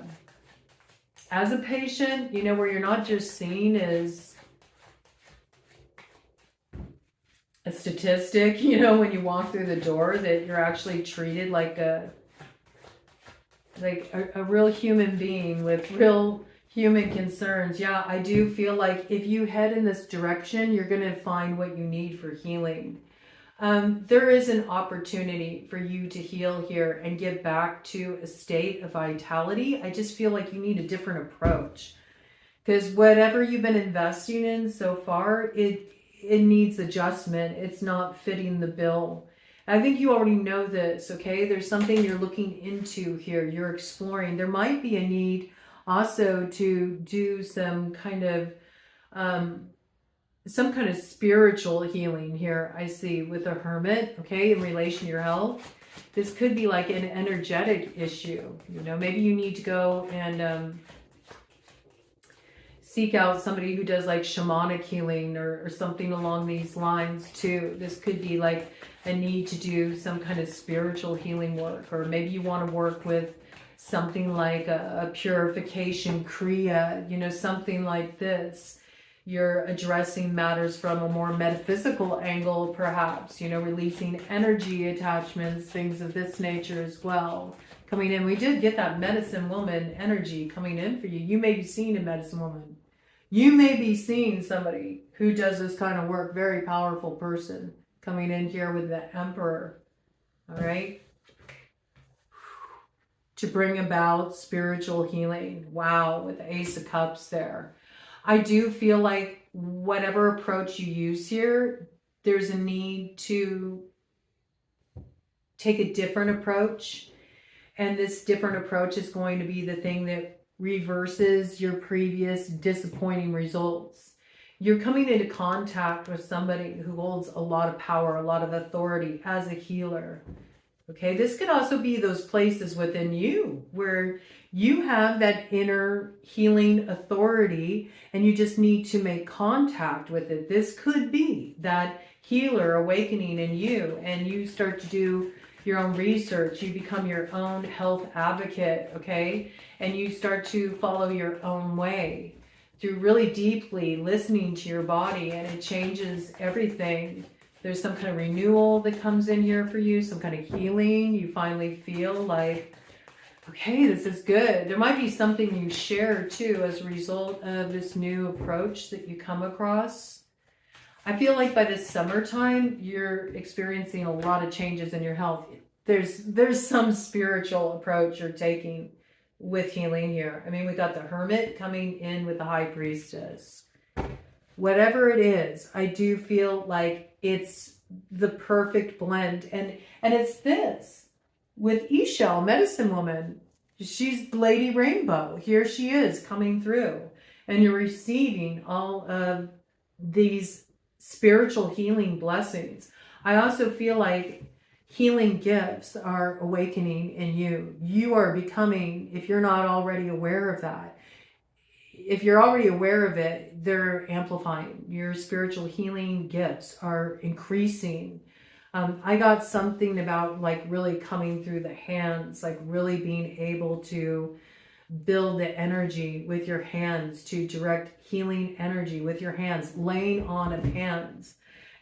patient, you know, where you're not just seen as a statistic, you know, when you walk through the door, that you're actually treated like a real human being with real human concerns. Yeah, I do feel like if you head in this direction, you're going to find what you need for healing. There is an opportunity for you to heal here and get back to a state of vitality. I just feel like you need a different approach, because whatever you've been investing in so far, it needs adjustment. It's not fitting the bill. I think you already know this, okay? There's something you're looking into here. You're exploring. There might be a need also to do some kind of spiritual healing here, I see, with a hermit, okay, in relation to your health. This could be like an energetic issue. You know, maybe you need to go and seek out somebody who does like shamanic healing or something along these lines too. This could be like a need to do some kind of spiritual healing work, or maybe you want to work with something like a purification kriya, you know, something like this. You're addressing matters from a more metaphysical angle, perhaps, you know, releasing energy attachments, things of this nature as well. Coming in, we did get that medicine woman energy coming in for you. You may be seeing a medicine woman. You may be seeing somebody who does this kind of work, very powerful person coming in here with the Emperor, all right? To bring about spiritual healing. Wow, with the Ace of Cups there. I do feel like whatever approach you use here, there's a need to take a different approach. And this different approach is going to be the thing that reverses your previous disappointing results. You're coming into contact with somebody who holds a lot of power, a lot of authority as a healer. Okay, this could also be those places within you where you have that inner healing authority and you just need to make contact with it. This could be that healer awakening in you, and you start to do your own research. You become your own health advocate, okay? And you start to follow your own way through really deeply listening to your body, and it changes everything. There's some kind of renewal that comes in here for you, some kind of healing. You finally feel like, okay, this is good. There might be something you share too as a result of this new approach that you come across. I feel like by the summertime, you're experiencing a lot of changes in your health. There's some spiritual approach you're taking with healing here. I mean, we got the Hermit coming in with the High Priestess. Whatever it is, I do feel like it's the perfect blend. And it's this. With Ishel, Medicine Woman, she's Lady Rainbow. Here she is coming through. And you're receiving all of these spiritual healing blessings. I also feel like healing gifts are awakening in you. You are becoming, if you're not already aware of that, if you're already aware of it, they're amplifying. Your spiritual healing gifts are increasing. I got something about like really coming through the hands, like really being able to build the energy with your hands, to direct healing energy with your hands, laying on of hands.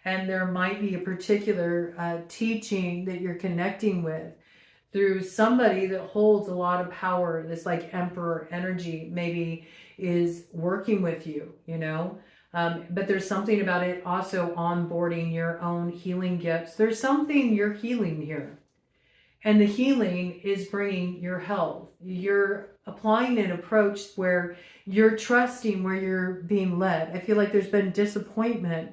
And there might be a particular teaching that you're connecting with through somebody that holds a lot of power. This like emperor energy maybe is working with you, you know. But there's something about it also onboarding your own healing gifts. There's something you're healing here. And the healing is bringing your health. You're applying an approach where you're trusting where you're being led. I feel like there's been disappointment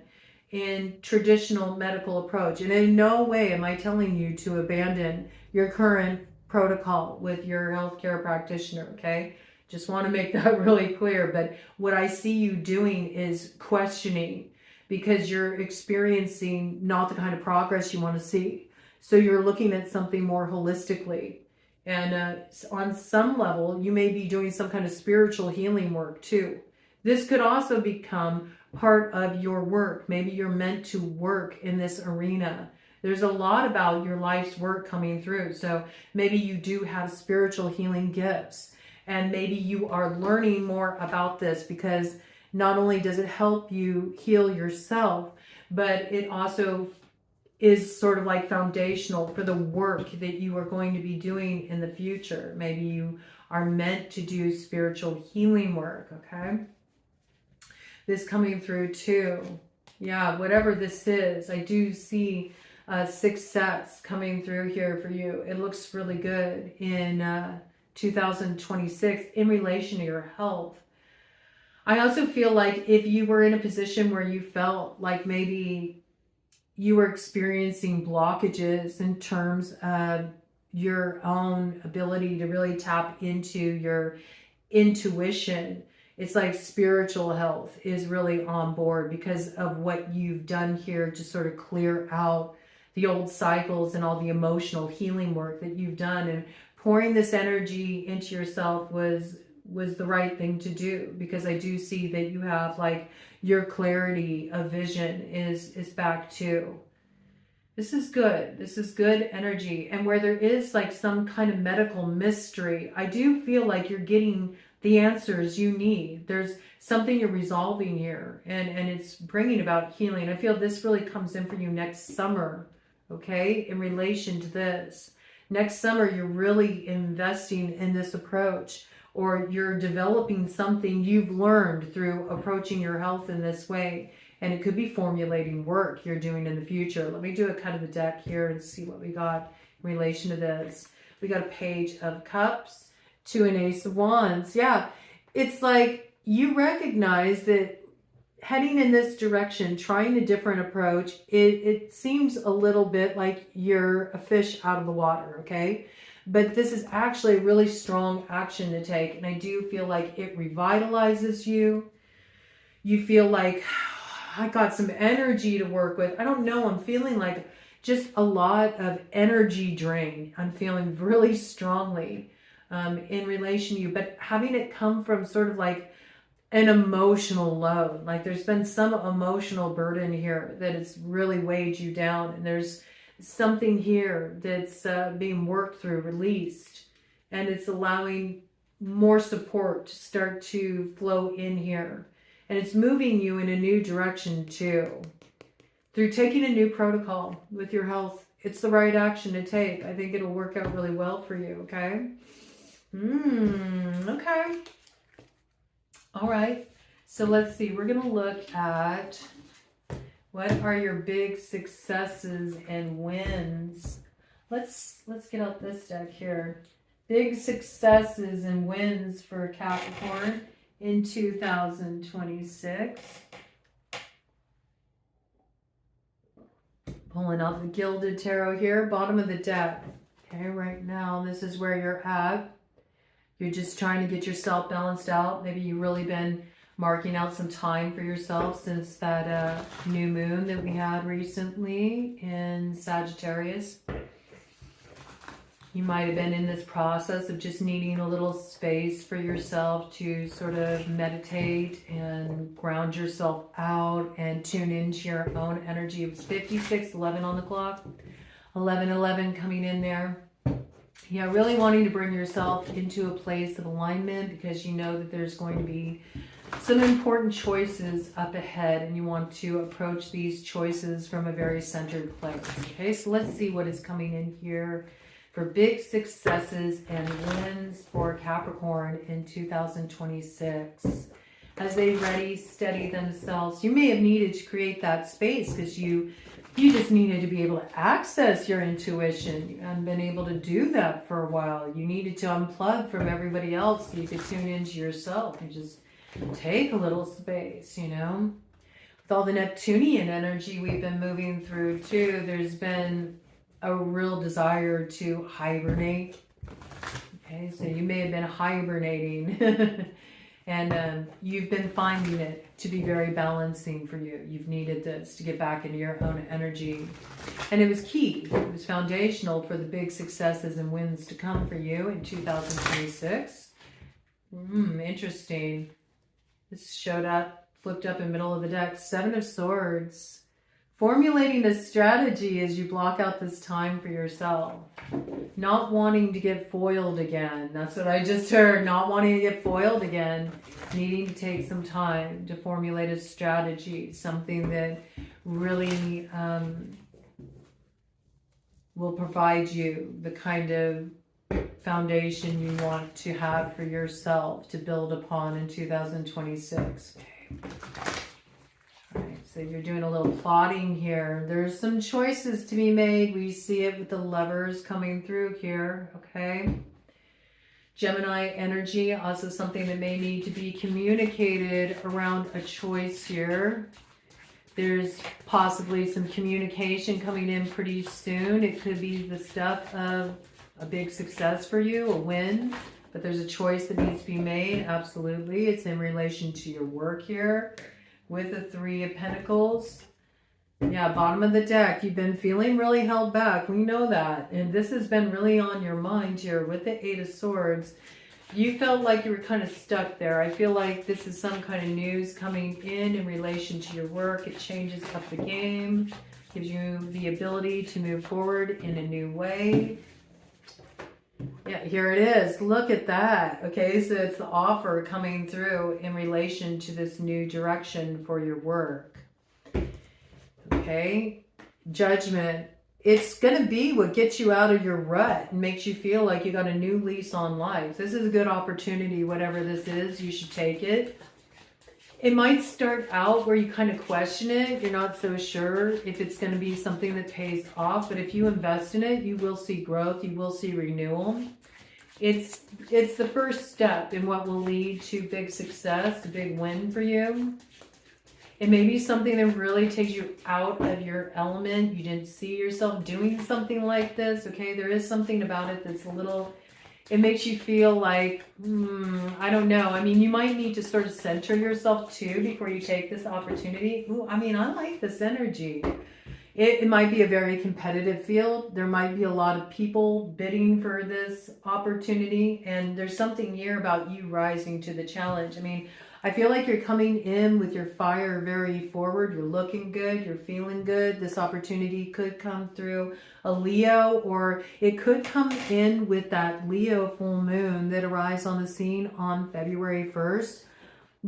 in traditional medical approach. And in no way am I telling you to abandon your current protocol with your healthcare practitioner, okay? Just want to make that really clear. But what I see you doing is questioning, because you're experiencing not the kind of progress you want to see. So you're looking at something more holistically. And on some level, you may be doing some kind of spiritual healing work too. This could also become part of your work. Maybe you're meant to work in this arena. There's a lot about your life's work coming through. So maybe you do have spiritual healing gifts. And maybe you are learning more about this, because not only does it help you heal yourself, but it also is sort of like foundational for the work that you are going to be doing in the future. Maybe you are meant to do spiritual healing work, okay? This coming through too. Yeah, whatever this is, I do see success coming through here for you. It looks really good in 2026 in relation to your health. I also feel like if you were in a position where you felt like maybe you were experiencing blockages in terms of your own ability to really tap into your intuition, it's like spiritual health is really on board because of what you've done here to sort of clear out the old cycles and all the emotional healing work that you've done. And pouring this energy into yourself was the right thing to do, because I do see that you have like your clarity of vision is back too. This is good. This is good energy. And where there is like some kind of medical mystery, I do feel like you're getting the answers you need. There's something you're resolving here, and it's bringing about healing. I feel this really comes in for you next summer, okay, in relation to this. Next summer, you're really investing in this approach, or you're developing something you've learned through approaching your health in this way. And it could be formulating work you're doing in the future. Let me do a cut of the deck here and see what we got in relation to this. We got a Page of Cups, 2 and Ace of Wands. Yeah, it's like you recognize that heading in this direction, trying a different approach, it seems a little bit like you're a fish out of the water, okay? but this is actually a really strong action to take. And I do feel like it revitalizes you. You feel like, I got some energy to work with. I don't know. I'm feeling like just a lot of energy drain. I'm feeling really strongly in relation to you, but having it come from sort of like an emotional load. Like there's been some emotional burden here that has really weighed you down. And there's something here that's being worked through, released, and it's allowing more support to start to flow in here. And it's moving you in a new direction too. Through taking a new protocol with your health, it's the right action to take. I think it'll work out really well for you, okay? Okay. All right. So let's see. We're going to look at what are your big successes and wins. Let's get out this deck here. Big successes and wins for Capricorn in 2026. Pulling out the Gilded Tarot here, bottom of the deck. Okay, right now, this is where you're at. You're just trying to get yourself balanced out. Maybe you've really been marking out some time for yourself since that new moon that we had recently in Sagittarius. You might have been in this process of just needing a little space for yourself to sort of meditate and ground yourself out and tune into your own energy. It was 56:11 on the clock, 11:11 coming in there. Yeah, really wanting to bring yourself into a place of alignment because you know that there's going to be some important choices up ahead and you want to approach these choices from a very centered place. Okay, so let's see what is coming in here for big successes and wins for Capricorn in 2026. As they ready, steady themselves. You may have needed to create that space because you just needed to be able to access your intuition. You hadn't been able to do that for a while. You needed to unplug from everybody else so you could tune into yourself and just take a little space, you know. With all the Neptunian energy we've been moving through too, there's been a real desire to hibernate. Okay, so you may have been hibernating and you've been finding it to be very balancing for you. You've needed this to get back into your own energy. And it was key. It was foundational for the big successes and wins to come for you in 2026. Interesting. This showed up, flipped up in the middle of the deck. 7 of Swords. Formulating a strategy as you block out this time for yourself. Not wanting to get foiled again. That's what I just heard. Not wanting to get foiled again. Needing to take some time to formulate a strategy. Something that really will provide you the kind of foundation you want to have for yourself to build upon in 2026. Okay. So you're doing a little plotting here. There's some choices to be made. We see it with the Lovers coming through here, okay? Gemini energy, also something that may need to be communicated around a choice here. There's possibly some communication coming in pretty soon. It could be the stuff of a big success for you, a win, but there's a choice that needs to be made. Absolutely. It's in relation to your work here. With the 3 of Pentacles. Yeah, bottom of the deck. You've been feeling really held back. We know that. And this has been really on your mind here with the 8 of Swords. You felt like you were kind of stuck there. I feel like this is some kind of news coming in relation to your work. It changes up the game. Gives you the ability to move forward in a new way. Yeah, here it is. Look at that. Okay, so it's the offer coming through in relation to this new direction for your work. Okay, Judgment. It's going to be what gets you out of your rut and makes you feel like you got a new lease on life. This is a good opportunity. Whatever this is, you should take it. It might start out where you kind of question it. You're not so sure if it's going to be something that pays off. But if you invest in it, you will see growth. You will see renewal. It's the first step in what will lead to big success, a big win for you. It may be something that really takes you out of your element. You didn't see yourself doing something like this, okay? There is something about it that's a little, it makes you feel like, I don't know. I mean, you might need to sort of center yourself too before you take this opportunity. Ooh, I mean, I like this energy. It might be a very competitive field. There might be a lot of people bidding for this opportunity, and there's something here about you rising to the challenge. I mean, I feel like you're coming in with your fire very forward. You're looking good. You're feeling good. This opportunity could come through a Leo, or it could come in with that Leo full moon that arrives on the scene on February 1st.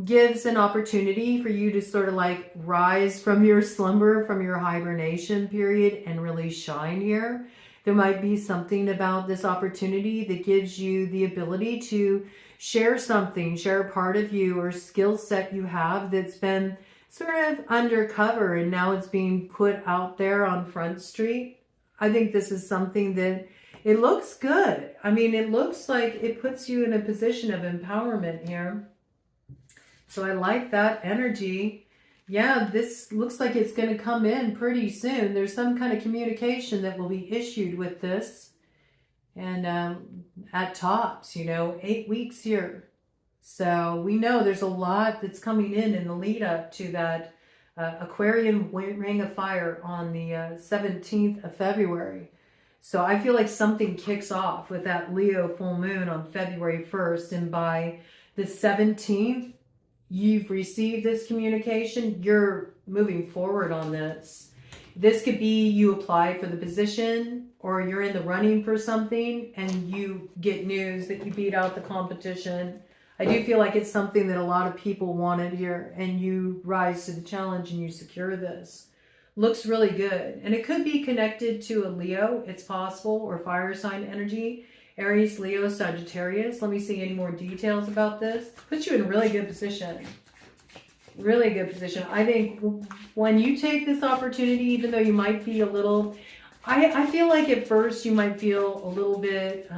Gives an opportunity for you to sort of like rise from your slumber, from your hibernation period, and really shine here. There might be something about this opportunity that gives you the ability to share something, share a part of you or skill set you have that's been sort of undercover and now it's being put out there on Front Street. I think this is something that it looks good. I mean, it looks like it puts you in a position of empowerment here. So I like that energy. Yeah, this looks like it's going to come in pretty soon. There's some kind of communication that will be issued with this. And at tops, 8 weeks here. So we know there's a lot that's coming in the lead up to that Aquarian ring of fire on the 17th of February. So I feel like something kicks off with that Leo full moon on February 1st. And by the 17th, you've received this communication. You're moving forward on this. This could be you apply for the position or you're in the running for something and you get news that you beat out the competition. I do feel like it's something that a lot of people wanted here and you rise to the challenge and you secure this. Looks really good. And it could be connected to a Leo. It's possible, or fire sign energy. Aries, Leo, Sagittarius. Let me see any more details about this. Puts you in a really good position. Really good position. I think when you take this opportunity, even though you might be a little, I feel like at first you might feel a little bit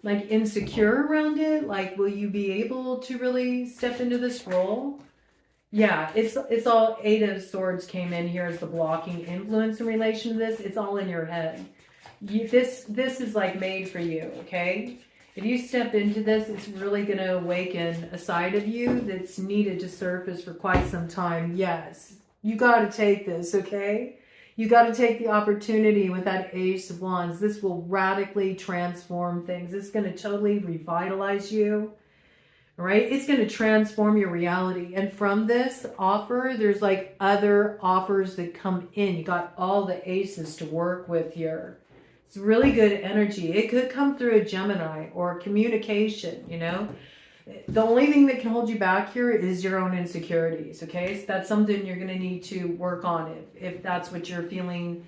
like insecure around it. Like, will you be able to really step into this role? Yeah, it's all Eight of Swords came in here as the blocking influence in relation to this. It's all in your head. This is like made for you, okay? If you step into this, it's really going to awaken a side of you that's needed to surface for quite some time. Yes, you got to take this, okay? You got to take the opportunity with that Ace of Wands. This will radically transform things. It's going to totally revitalize you, all right? It's going to transform your reality. And from this offer, there's like other offers that come in. You got all the aces to work with here. It's really good energy. It could come through a Gemini or communication, The only thing that can hold you back here is your own insecurities, okay? So that's something you're going to need to work on if that's what you're feeling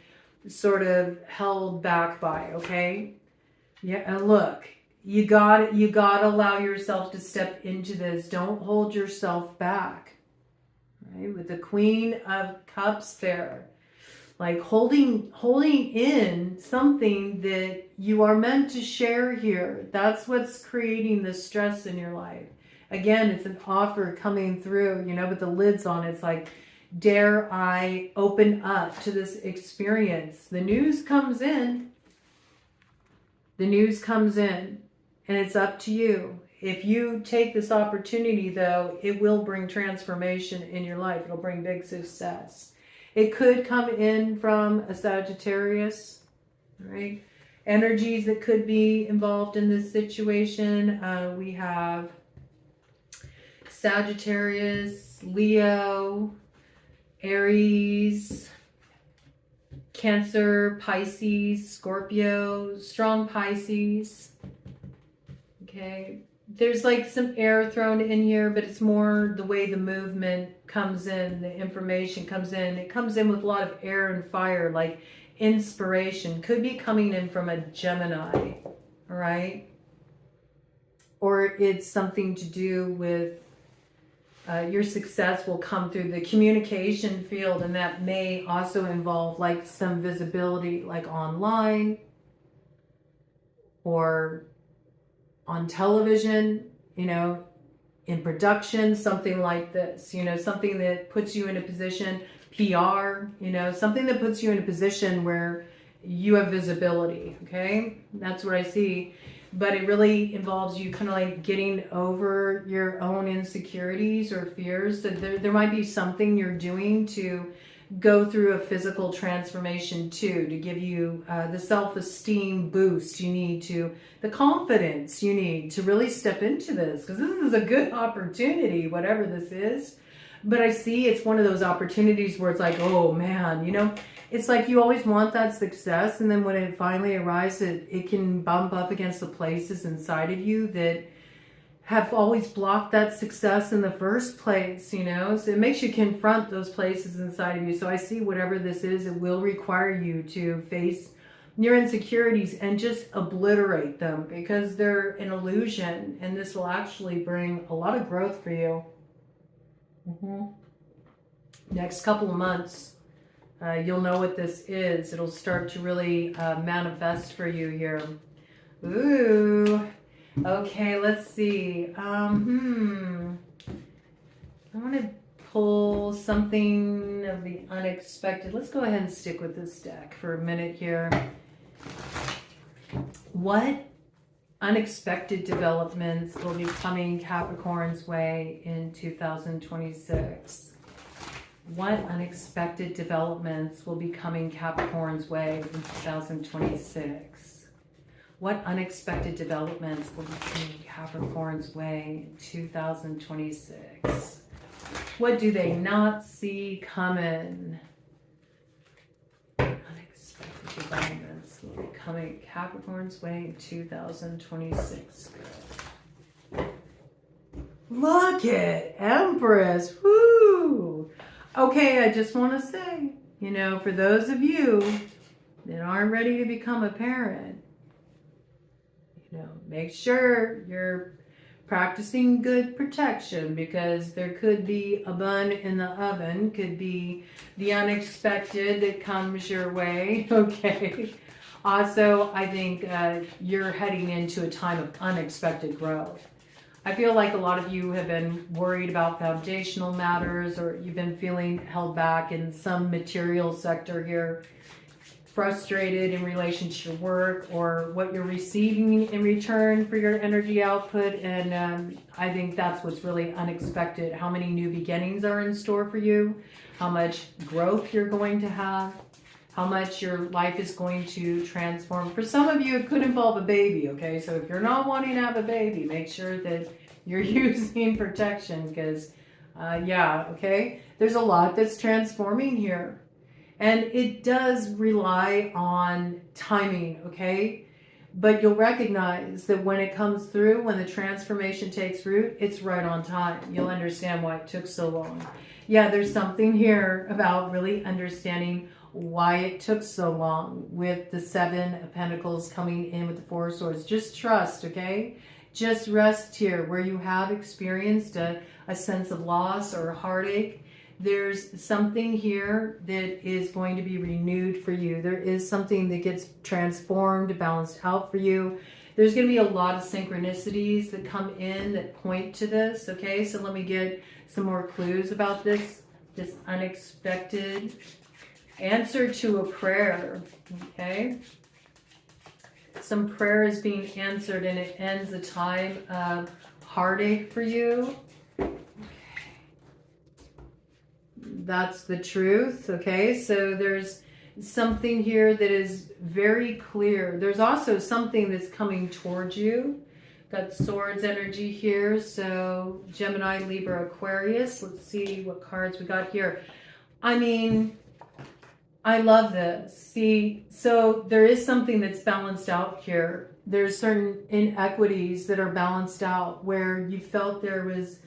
sort of held back by, okay? Yeah, and look, you got to allow yourself to step into this. Don't hold yourself back, right? With the Queen of Cups there. Like holding in something that you are meant to share here. That's what's creating the stress in your life. Again, it's an offer coming through, with the lids on. It's like, dare I open up to this experience? The news comes in. The news comes in, and it's up to you. If you take this opportunity, though, it will bring transformation in your life. It'll bring big success. It could come in from a Sagittarius, right? Energies that could be involved in this situation. We have Sagittarius, Leo, Aries, Cancer, Pisces, Scorpio, strong Pisces. Okay. There's like some air thrown in here, but it's more the way the movement comes in, the information comes in. It comes in with a lot of air and fire, like inspiration. Could be coming in from a Gemini, all right? Or it's something to do with your success will come through the communication field, and that may also involve like some visibility, like online or on television, in production, something like this, you know, something that puts you in a position, PR, you know, something that puts you in a position where you have visibility, okay? That's what I see. But it really involves you kind of like getting over your own insecurities or fears. So there might be something you're doing to go through a physical transformation too, to give you the self-esteem boost you need, to the confidence you need to really step into this, because this is a good opportunity, whatever this is. But I see it's one of those opportunities where it's like, oh man, you know, it's like you always want that success, and then when it finally arrives, it can bump up against the places inside of you that have always blocked that success in the first place, you know? So it makes you confront those places inside of you. So I see whatever this is, it will require you to face your insecurities and just obliterate them, because they're an illusion, and this will actually bring a lot of growth for you. Next couple of months, you'll know what this is. It'll start to really manifest for you here. Ooh. Okay, let's see. I want to pull something of the unexpected. Let's go ahead and stick with this deck for a minute here. What unexpected developments will be coming Capricorn's way in 2026? What unexpected developments will be coming Capricorn's way in 2026? What unexpected developments will be coming Capricorn's way in 2026? What do they not see coming? Unexpected developments will be coming Capricorn's way in 2026. Look at Empress. Woo! Okay, I just want to say, you know, for those of you that aren't ready to become a parent, you know, make sure you're practicing good protection, because there could be a bun in the oven, could be the unexpected that comes your way, okay? Also, I think you're heading into a time of unexpected growth. I feel like a lot of you have been worried about foundational matters, or you've been feeling held back in some material sector here, frustrated in relation to your work or what you're receiving in return for your energy output. And I think that's what's really unexpected. How many new beginnings are in store for you, how much growth you're going to have, how much your life is going to transform. For some of you, it could involve a baby, okay? So if you're not wanting to have a baby, make sure that you're using protection, because, yeah, okay? There's a lot that's transforming here. And it does rely on timing, okay? But you'll recognize that when it comes through, when the transformation takes root, it's right on time. You'll understand why it took so long. Yeah, there's something here about really understanding why it took so long with the Seven of Pentacles coming in with the Four of Swords. Just trust, okay? Just rest here where you have experienced a sense of loss or heartache. There's something here that is going to be renewed for you. There is something that gets transformed, balanced out for you. There's going to be a lot of synchronicities that come in that point to this, okay? So let me get some more clues about this unexpected answer to a prayer, okay? Some prayer is being answered, and it ends a time of heartache for you. That's the truth, okay? So there's something here that is very clear. There's also something that's coming towards you. Got swords energy here. So Gemini, Libra, Aquarius. Let's see what cards we got here. I mean, I love this. See, so there is something that's balanced out here. There's certain inequities that are balanced out where you felt there was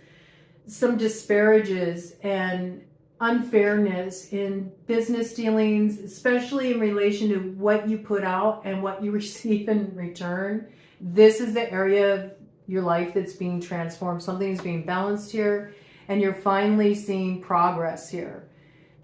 some disparages and unfairness in business dealings, especially in relation to what you put out and what you receive in return. This is the area of your life that's being transformed. Something is being balanced here, and you're finally seeing progress here.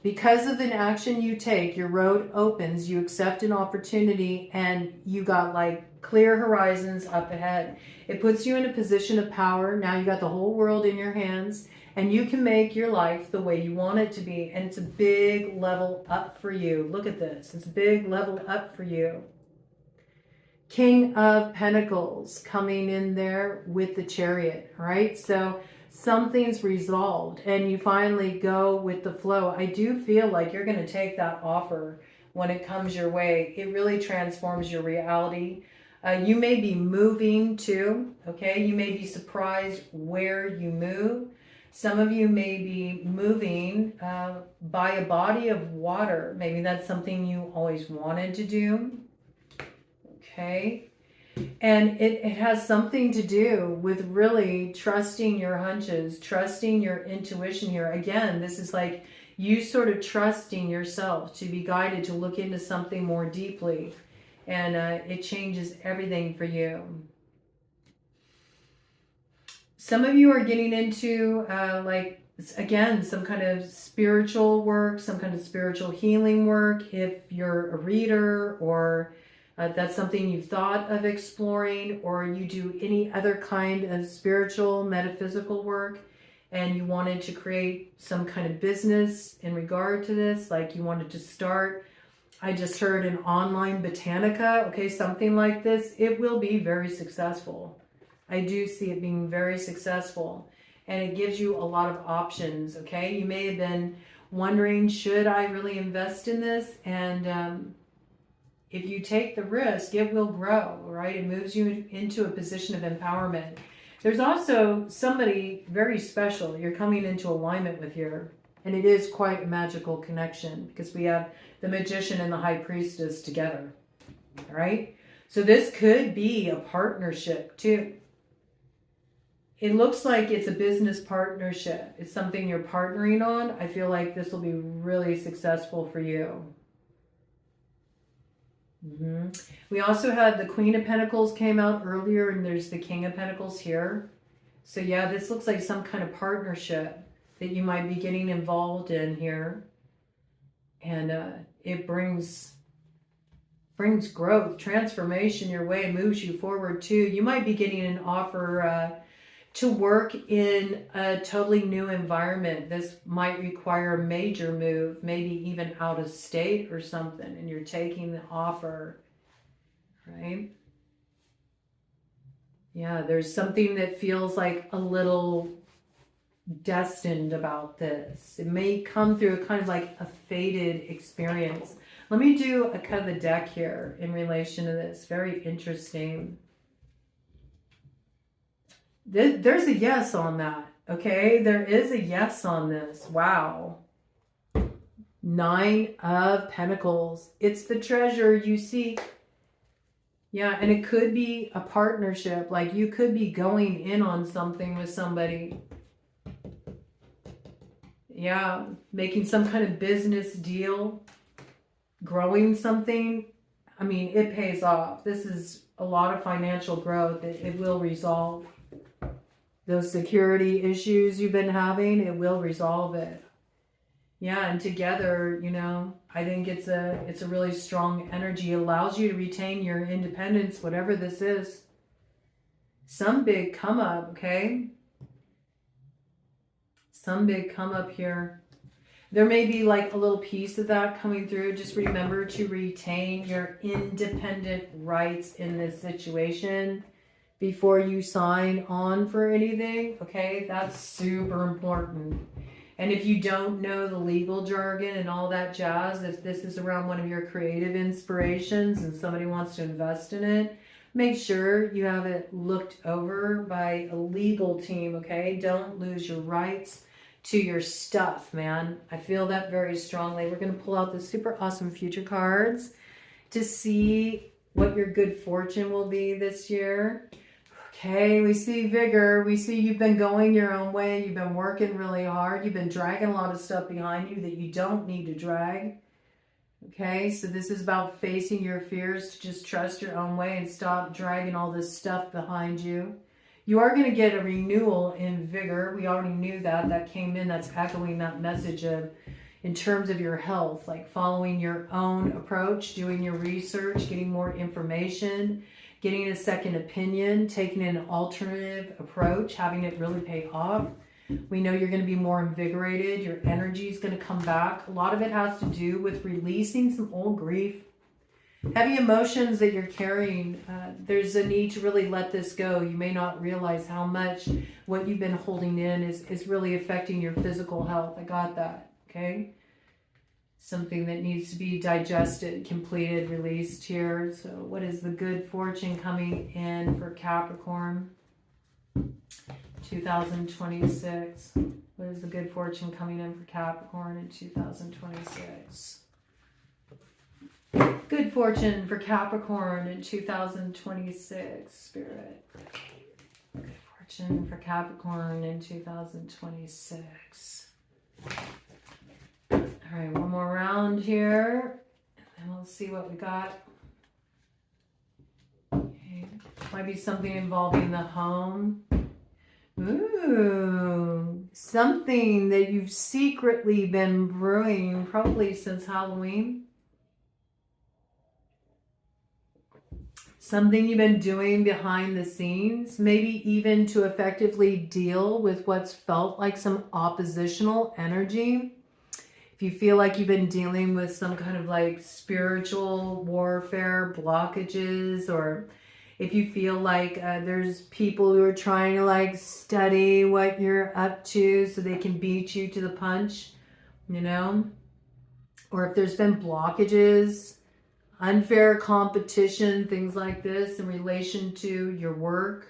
Because of an action you take, your road opens, you accept an opportunity, and you got like clear horizons up ahead. It puts you in a position of power. Now you got the whole world in your hands, and you can make your life the way you want it to be. And it's a big level up for you. Look at this. It's a big level up for you. King of Pentacles coming in there with the Chariot, right? So something's resolved and you finally go with the flow. I do feel like you're going to take that offer when it comes your way. It really transforms your reality. You may be moving too, okay? You may be surprised where you move. Some of you may be moving by a body of water. Maybe that's something you always wanted to do. Okay. And it has something to do with really trusting your hunches, trusting your intuition here. Again, this is like you sort of trusting yourself to be guided to look into something more deeply. And it changes everything for you. Some of you are getting into like, again, some kind of spiritual work, some kind of spiritual healing work. If you're a reader or that's something you've thought of exploring, or you do any other kind of spiritual, metaphysical work, and you wanted to create some kind of business in regard to this, like you wanted to start, I just heard an online botanica, okay, something like this, it will be very successful. I do see it being very successful, and it gives you a lot of options, okay? You may have been wondering, should I really invest in this? And if you take the risk, it will grow, right? It moves you into a position of empowerment. There's also somebody very special you're coming into alignment with here. And it is quite a magical connection because we have the Magician and the High Priestess together, all right? So this could be a partnership too. It looks like it's a business partnership. It's something you're partnering on. I feel like this will be really successful for you. We also had the Queen of Pentacles came out earlier, and there's the King of Pentacles here. So yeah, this looks like some kind of partnership that you might be getting involved in here. And it brings growth, transformation your way, moves you forward too. You might be getting an offer to work in a totally new environment. This might require a major move, maybe even out of state or something, and you're taking the offer, right? Yeah, there's something that feels like a little destined about this. It may come through a kind of like a fated experience. Let me do a cut of the deck here in relation to this. Very interesting. There's a yes on that, okay? There is a yes on this. Wow. 9 of Pentacles. It's the treasure you seek. Yeah, and it could be a partnership. Like you could be going in on something with somebody. Yeah, making some kind of business deal. Growing something. I mean, it pays off. This is a lot of financial growth. It will resolve. Those security issues you've been having, it will resolve it. Yeah, and together, you know, I think it's a really strong energy. It allows you to retain your independence, whatever this is. Some big come up, okay? Some big come up here. There may be like a little piece of that coming through. Just remember to retain your independent rights in this situation before you sign on for anything, okay? That's super important. And if you don't know the legal jargon and all that jazz, if this is around one of your creative inspirations and somebody wants to invest in it, make sure you have it looked over by a legal team, okay? Don't lose your rights to your stuff, man. I feel that very strongly. We're going to pull out the super awesome future cards to see what your good fortune will be this year. Okay, we see vigor. We see you've been going your own way. You've been working really hard. You've been dragging a lot of stuff behind you that you don't need to drag. Okay, so this is about facing your fears, to just trust your own way and stop dragging all this stuff behind you. You are going to get a renewal in vigor. We already knew that. That came in. That's echoing that message of, in terms of your health, like following your own approach, doing your research, getting more information, getting a second opinion, taking an alternative approach, having it really pay off. We know you're going to be more invigorated. Your energy is going to come back. A lot of it has to do with releasing some old grief, heavy emotions that you're carrying. There's a need to really let this go. You may not realize how much what you've been holding in is really affecting your physical health. I got that, okay? Something that needs to be digested, completed, released here. So what is the good fortune coming in for Capricorn 2026? What is the good fortune coming in for Capricorn in 2026? Good fortune for Capricorn in 2026, Spirit. Good fortune for Capricorn in 2026. All right, one more round here, and we'll see what we got. Okay. Might be something involving the home. Ooh, something that you've secretly been brewing probably since Halloween. Something you've been doing behind the scenes, maybe even to effectively deal with what's felt like some oppositional energy. If you feel like you've been dealing with some kind of like spiritual warfare blockages, or if you feel like there's people who are trying to like study what you're up to so they can beat you to the punch, you know, or if there's been blockages, unfair competition, things like this in relation to your work,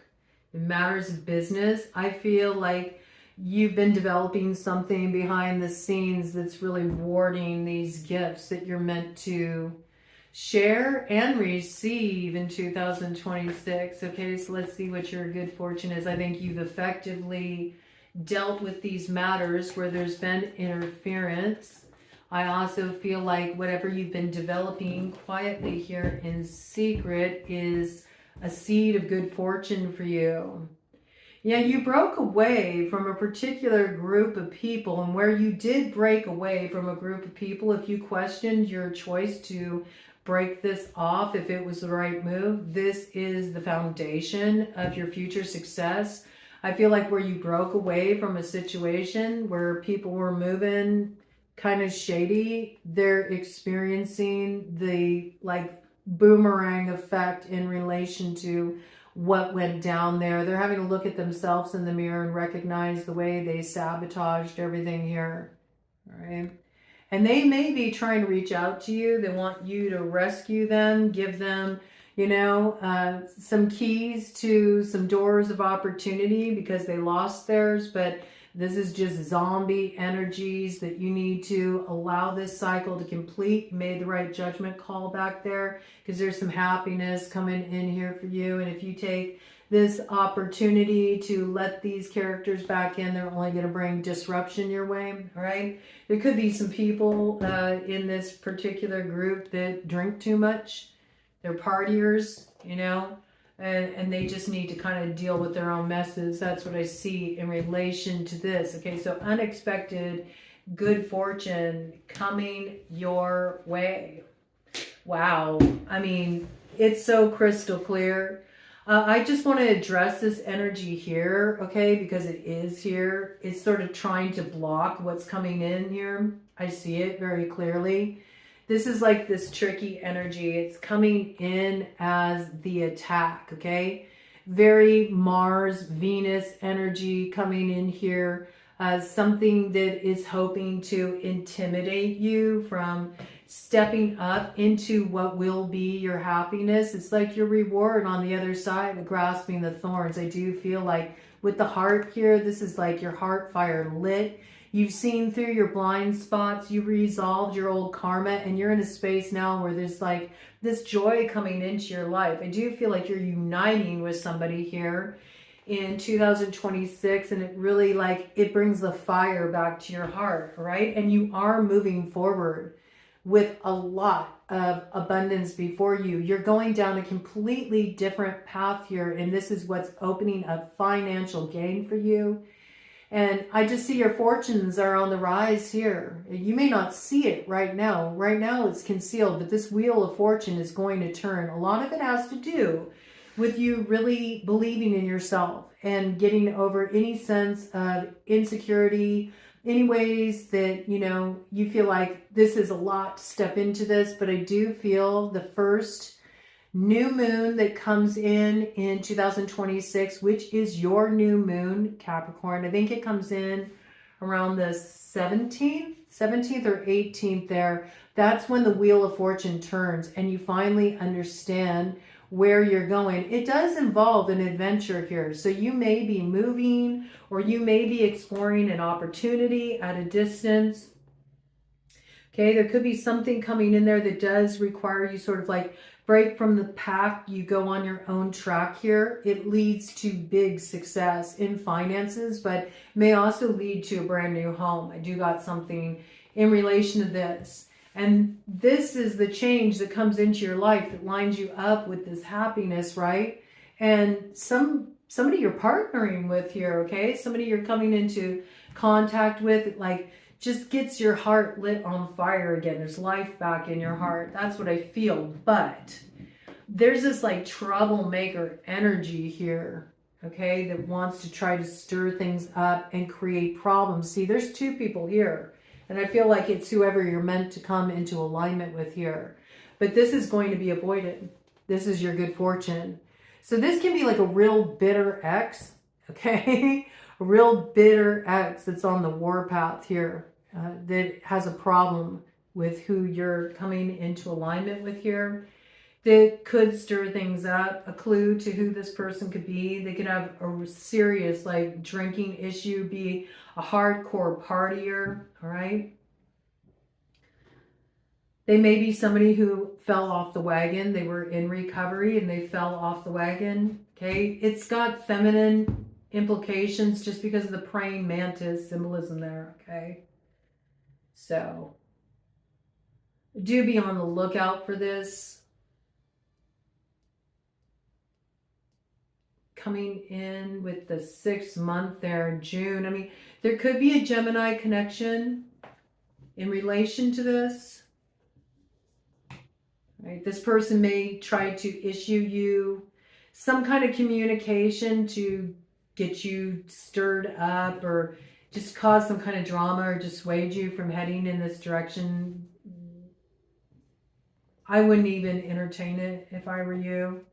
in matters of business, I feel like you've been developing something behind the scenes that's really warding these gifts that you're meant to share and receive in 2026. Okay, so let's see what your good fortune is. I think you've effectively dealt with these matters where there's been interference. I also feel like whatever you've been developing quietly here in secret is a seed of good fortune for you. Yeah, you broke away from a particular group of people, and where you did break away from a group of people, if you questioned your choice to break this off, if it was the right move, this is the foundation of your future success. I feel like where you broke away from a situation where people were moving kind of shady, they're experiencing the like boomerang effect in relation to what went down there. They're having to look at themselves in the mirror and recognize the way they sabotaged everything here. All right. And they may be trying to reach out to you. They want you to rescue them, give them, you know, some keys to some doors of opportunity because they lost theirs. But this is just zombie energies that you need to allow this cycle to complete. You made the right judgment call back there because there's some happiness coming in here for you. And if you take this opportunity to let these characters back in, they're only going to bring disruption your way. All right. There could be some people in this particular group that drink too much. They're partiers, you know. And they just need to kind of deal with their own messes. That's what I see in relation to this. Okay, so unexpected good fortune coming your way. Wow. I mean, it's so crystal clear. I just want to address this energy here, okay, because it is here. It's sort of trying to block what's coming in here. I see it very clearly. This is like this tricky energy. It's coming in as the attack, okay? Very Mars, Venus energy coming in here. Something that is hoping to intimidate you from stepping up into what will be your happiness. It's like your reward on the other side of grasping the thorns. I do feel like with the heart here, this is like your heart fire lit. You've seen through your blind spots, you've resolved your old karma, and you're in a space now where there's like this joy coming into your life. I do feel like you're uniting with somebody here in 2026, and it really like, it brings the fire back to your heart, right? And you are moving forward with a lot of abundance before you. You're going down a completely different path here, and this is what's opening up financial gain for you. And I just see your fortunes are on the rise here. You may not see it right now. Right now it's concealed, but this wheel of fortune is going to turn. A lot of it has to do with you really believing in yourself and getting over any sense of insecurity, any ways that, you know, you feel like this is a lot to step into this. But I do feel the first new moon that comes in 2026, which is your new moon, Capricorn. I think it comes in around the 17th or 18th there. That's when the Wheel of Fortune turns and you finally understand where you're going. It does involve an adventure here. So you may be moving or you may be exploring an opportunity at a distance. Okay, there could be something coming in there that does require you sort of like break from the pack. You go on your own track here. It leads to big success in finances, but may also lead to a brand new home. I do got something in relation to this. And this is the change that comes into your life that lines you up with this happiness, right? And somebody you're partnering with here, okay? Somebody you're coming into contact with, like, just gets your heart lit on fire again. There's life back in your heart. That's what I feel. But there's this like troublemaker energy here, okay, that wants to try to stir things up and create problems. See, there's two people here. And I feel like it's whoever you're meant to come into alignment with here. But this is going to be avoided. This is your good fortune. So this can be like a real bitter ex, okay? A real bitter ex that's on the warpath here. That has a problem with who you're coming into alignment with here, that could stir things up. A clue to who this person could be. They could have a serious like drinking issue, be a hardcore partier, all right? They may be somebody who fell off the wagon. They were in recovery and they fell off the wagon, okay? It's got feminine implications just because of the praying mantis symbolism there, okay? So do be on the lookout for this. Coming in with the 6th month there, June. I mean, there could be a Gemini connection in relation to this. Right? This person may try to issue you some kind of communication to get you stirred up or just cause some kind of drama or dissuade you from heading in this direction. I wouldn't even entertain it if I were you.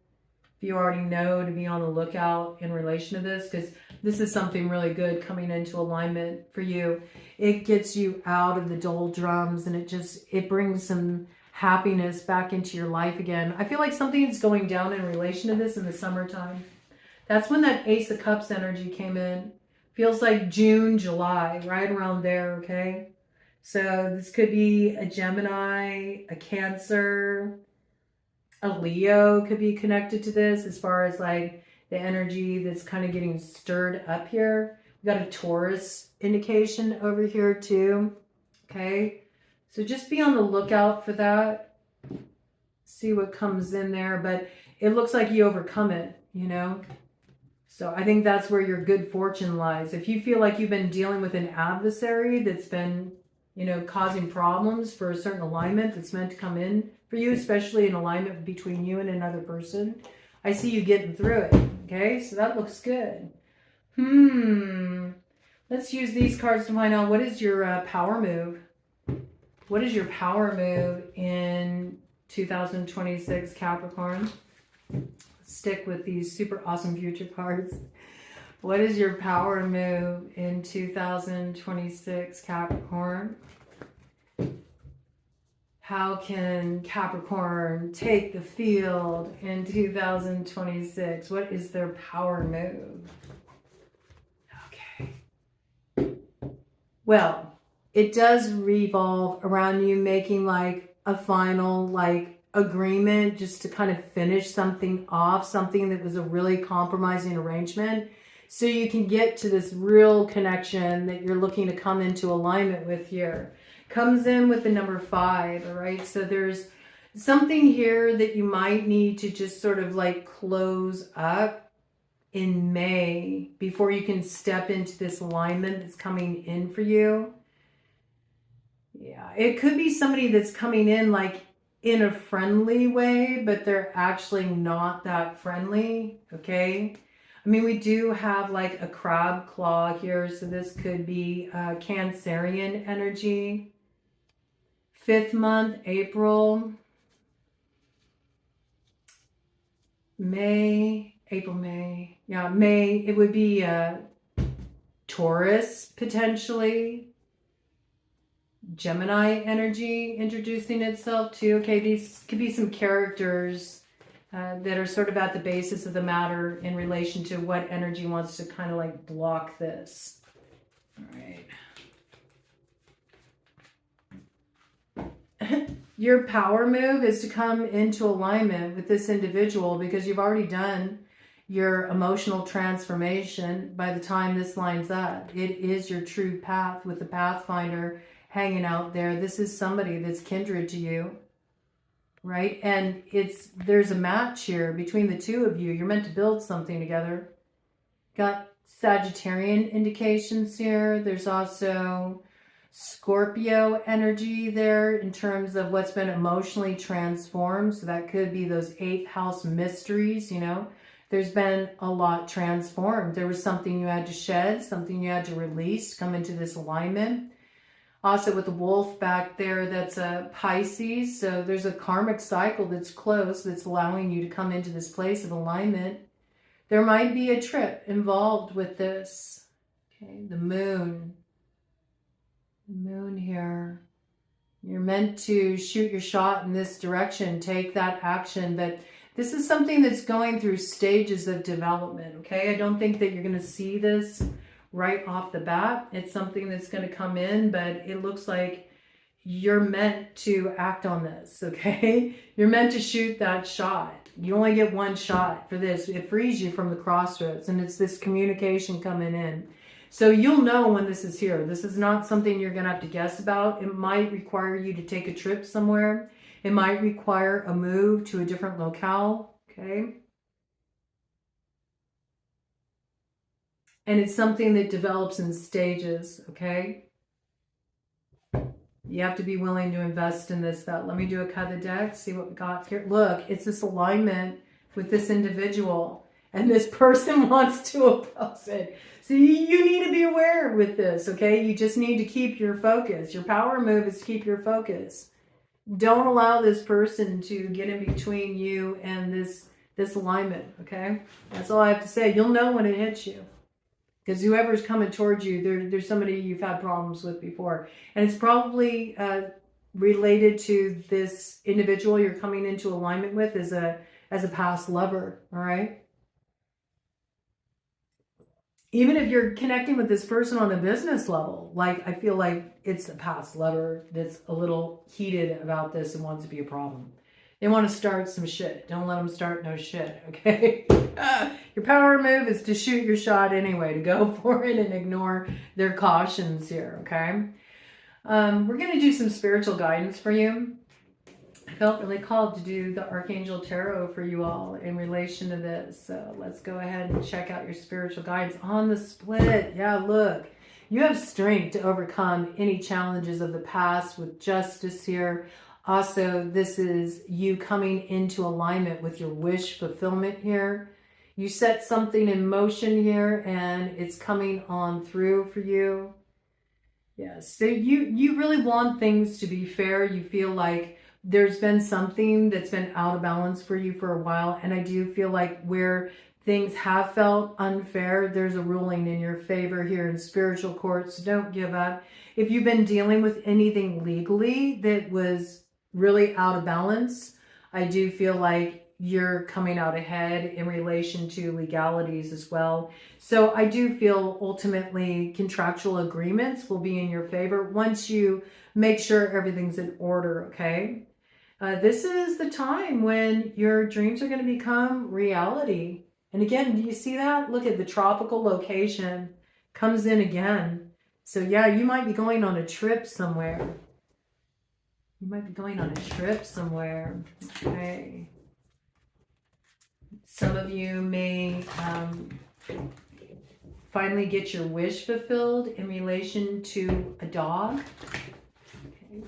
If you already know to be on the lookout in relation to this, because this is something really good coming into alignment for you. It gets you out of the doldrums and it brings some happiness back into your life again. I feel like something's going down in relation to this in the summertime. That's when that Ace of Cups energy came in. Feels like June, July, right around there, okay? So this could be a Gemini, a Cancer, a Leo could be connected to this as far as like the energy that's kind of getting stirred up here. We've got a Taurus indication over here too, okay? So just be on the lookout for that. See what comes in there, but it looks like you overcome it, you know? So I think that's where your good fortune lies. If you feel like you've been dealing with an adversary that's been, you know, causing problems for a certain alignment that's meant to come in for you, especially an alignment between you and another person, I see you getting through it. Okay, so that looks good. Let's use these cards to find out what is your power move. What is your power move in 2026, Capricorn? Stick with these super awesome future cards. What is your power move in 2026, Capricorn? How can Capricorn take the field in 2026? What is their power move? Okay. Well, it does revolve around you making like a final like agreement just to kind of finish something off, something that was a really compromising arrangement, so you can get to this real connection that you're looking to come into alignment with here. Comes in with the number 5, all right? So there's something here that you might need to just sort of like close up. in May before you can step into this alignment that's coming in for you. Yeah, it could be somebody that's coming in like in a friendly way, but they're actually not that friendly, okay? I mean, we do have like a crab claw here, so this could be Cancerian energy. 5th month, April, May, April, May. Yeah, May, it would be Taurus potentially. Gemini energy introducing itself too. Okay, these could be some characters that are sort of at the basis of the matter in relation to what energy wants to kind of like block this. All right. Your power move is to come into alignment with this individual because you've already done your emotional transformation by the time this lines up. It is your true path with the Pathfinder hanging out there. This is somebody that's kindred to you, right? And there's a match here between the two of you. You're meant to build something together. Got Sagittarian indications here. There's also Scorpio energy there in terms of what's been emotionally transformed. So that could be those 8th house mysteries, you know. There's been a lot transformed. There was something you had to shed, something you had to release, come into this alignment. Also with the wolf back there, that's a Pisces. So there's a karmic cycle that's close, that's allowing you to come into this place of alignment. There might be a trip involved with this. Okay, the moon. The moon here. You're meant to shoot your shot in this direction, take that action. But this is something that's going through stages of development, okay? I don't think that you're going to see this right off the bat. It's something that's going to come in, but it looks like you're meant to act on this, okay? You're meant to shoot that shot. You only get one shot for this. It frees you from the crossroads, and it's this communication coming in. So you'll know when this is here. This is not something you're going to have to guess about. It might require you to take a trip somewhere. It might require a move to a different locale, okay? And it's something that develops in stages, okay? You have to be willing to invest in this, though. Let me do a cut of the deck, see what we got here. Look, it's this alignment with this individual, and this person wants to oppose it. So you need to be aware with this, okay? You just need to keep your focus. Your power move is to keep your focus. Don't allow this person to get in between you and this alignment, okay? That's all I have to say. You'll know when it hits you. Because whoever's coming towards you, there's somebody you've had problems with before. And it's probably related to this individual you're coming into alignment with as a past lover, all right? Even if you're connecting with this person on a business level, like I feel like it's a past lover that's a little heated about this and wants to be a problem. They want to start some shit. Don't let them start no shit, okay? Your power move is to shoot your shot anyway, to go for it and ignore their cautions here, okay? We're going to do some spiritual guidance for you. I felt really called to do the Archangel Tarot for you all in relation to this. So let's go ahead and check out your spiritual guidance on the split. Yeah, look, you have strength to overcome any challenges of the past with justice here. Also, this is you coming into alignment with your wish fulfillment here. You set something in motion here and it's coming on through for you. Yes, so you really want things to be fair. You feel like there's been something that's been out of balance for you for a while. And I do feel like where things have felt unfair, there's a ruling in your favor here in spiritual court. So don't give up. If you've been dealing with anything legally that was really out of balance, I do feel like you're coming out ahead in relation to legalities as well. So I do feel ultimately contractual agreements will be in your favor once you make sure everything's in order, okay? This is the time when your dreams are going to become reality. And again, do you see that? Look at the tropical location comes in again. So yeah, you might be going on a trip somewhere. You might be going on a trip somewhere. Okay. Some of you may finally get your wish fulfilled in relation to a dog. Okay.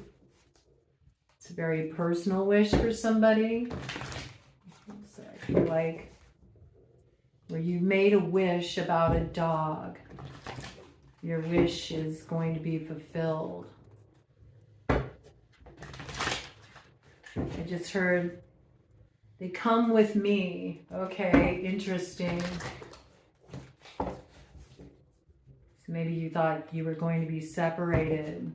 It's a very personal wish for somebody. So I feel like where you made a wish about a dog, your wish is going to be fulfilled. I just heard, they come with me. Okay, interesting. So maybe you thought you were going to be separated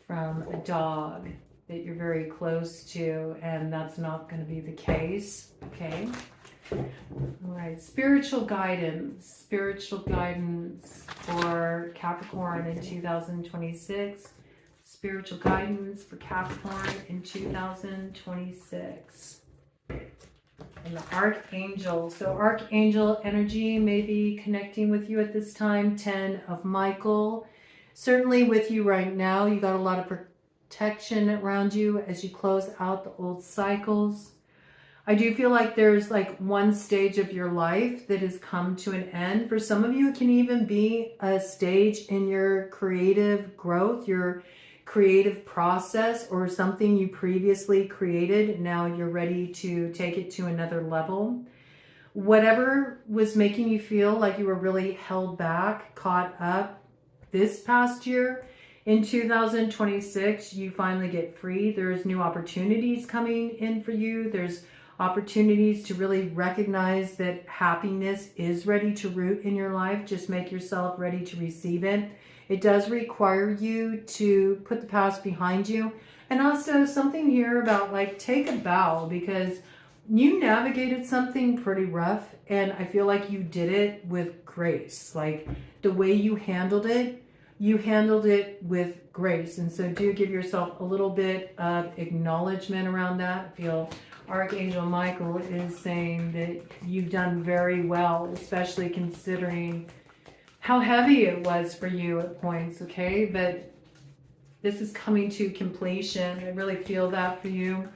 from a dog that you're very close to, and that's not going to be the case. Okay. All right. Spiritual guidance for Capricorn in 2026. Spiritual guidance for Capricorn in 2026. And the Archangel. So Archangel energy may be connecting with you at this time. 10 of Michael. Certainly with you right now. You got a lot of protection around you as you close out the old cycles. I do feel like there's like one stage of your life that has come to an end. For some of you, it can even be a stage in your creative growth, your creative process, or something you previously created. Now you're ready to take it to another level. Whatever was making you feel like you were really held back, caught up this past year, in 2026, you finally get free. There's new opportunities coming in for you. There's opportunities to really recognize that happiness is ready to root in your life. Just make yourself ready to receive it. It does require you to put the past behind you. And also something here about like take a bow, because you navigated something pretty rough and I feel like you did it with grace. Like the way you handled it with grace. And so do give yourself a little bit of acknowledgement around that. I feel Archangel Michael is saying that you've done very well, especially considering how heavy it was for you at points, okay? But this is coming to completion. I really feel that for you.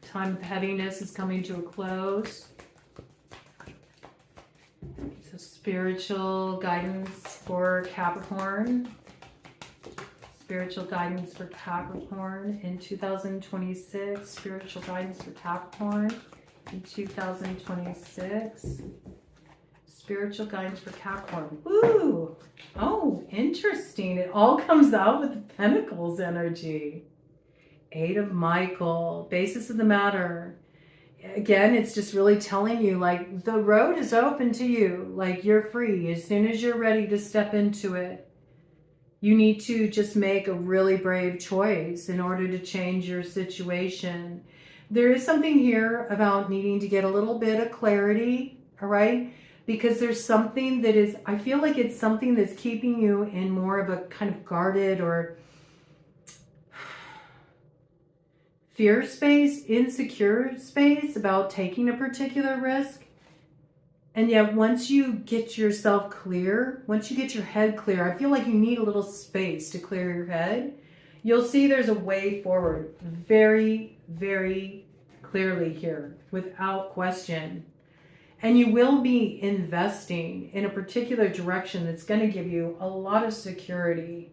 Time of heaviness is coming to a close. So spiritual guidance for Capricorn. Spiritual guidance for Capricorn in 2026. Spiritual guidance for Capricorn in 2026. Spiritual guidance for Capricorn. Ooh. Oh, interesting. It all comes out with the Pentacles energy. 8 of Michael. Basis of the matter. Again, it's just really telling you like the road is open to you. Like you're free as soon as you're ready to step into it. You need to just make a really brave choice in order to change your situation. There is something here about needing to get a little bit of clarity, all right? Because there's something that is, I feel like it's something that's keeping you in more of a kind of guarded or fear space, insecure space about taking a particular risk. And yet once you get yourself clear, once you get your head clear, I feel like you need a little space to clear your head. You'll see there's a way forward very, very clearly here without question. And you will be investing in a particular direction that's going to give you a lot of security.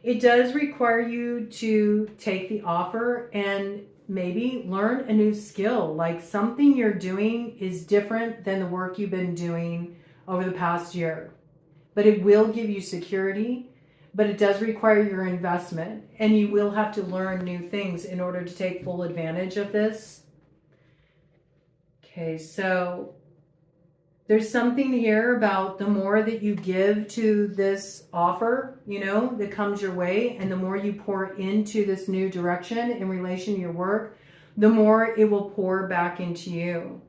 It does require you to take the offer and maybe learn a new skill. Like something you're doing is different than the work you've been doing over the past year. But it will give you security, but it does require your investment. And you will have to learn new things in order to take full advantage of this. Okay, so there's something here about the more that you give to this offer, you know, that comes your way, and the more you pour into this new direction in relation to your work, the more it will pour back into you.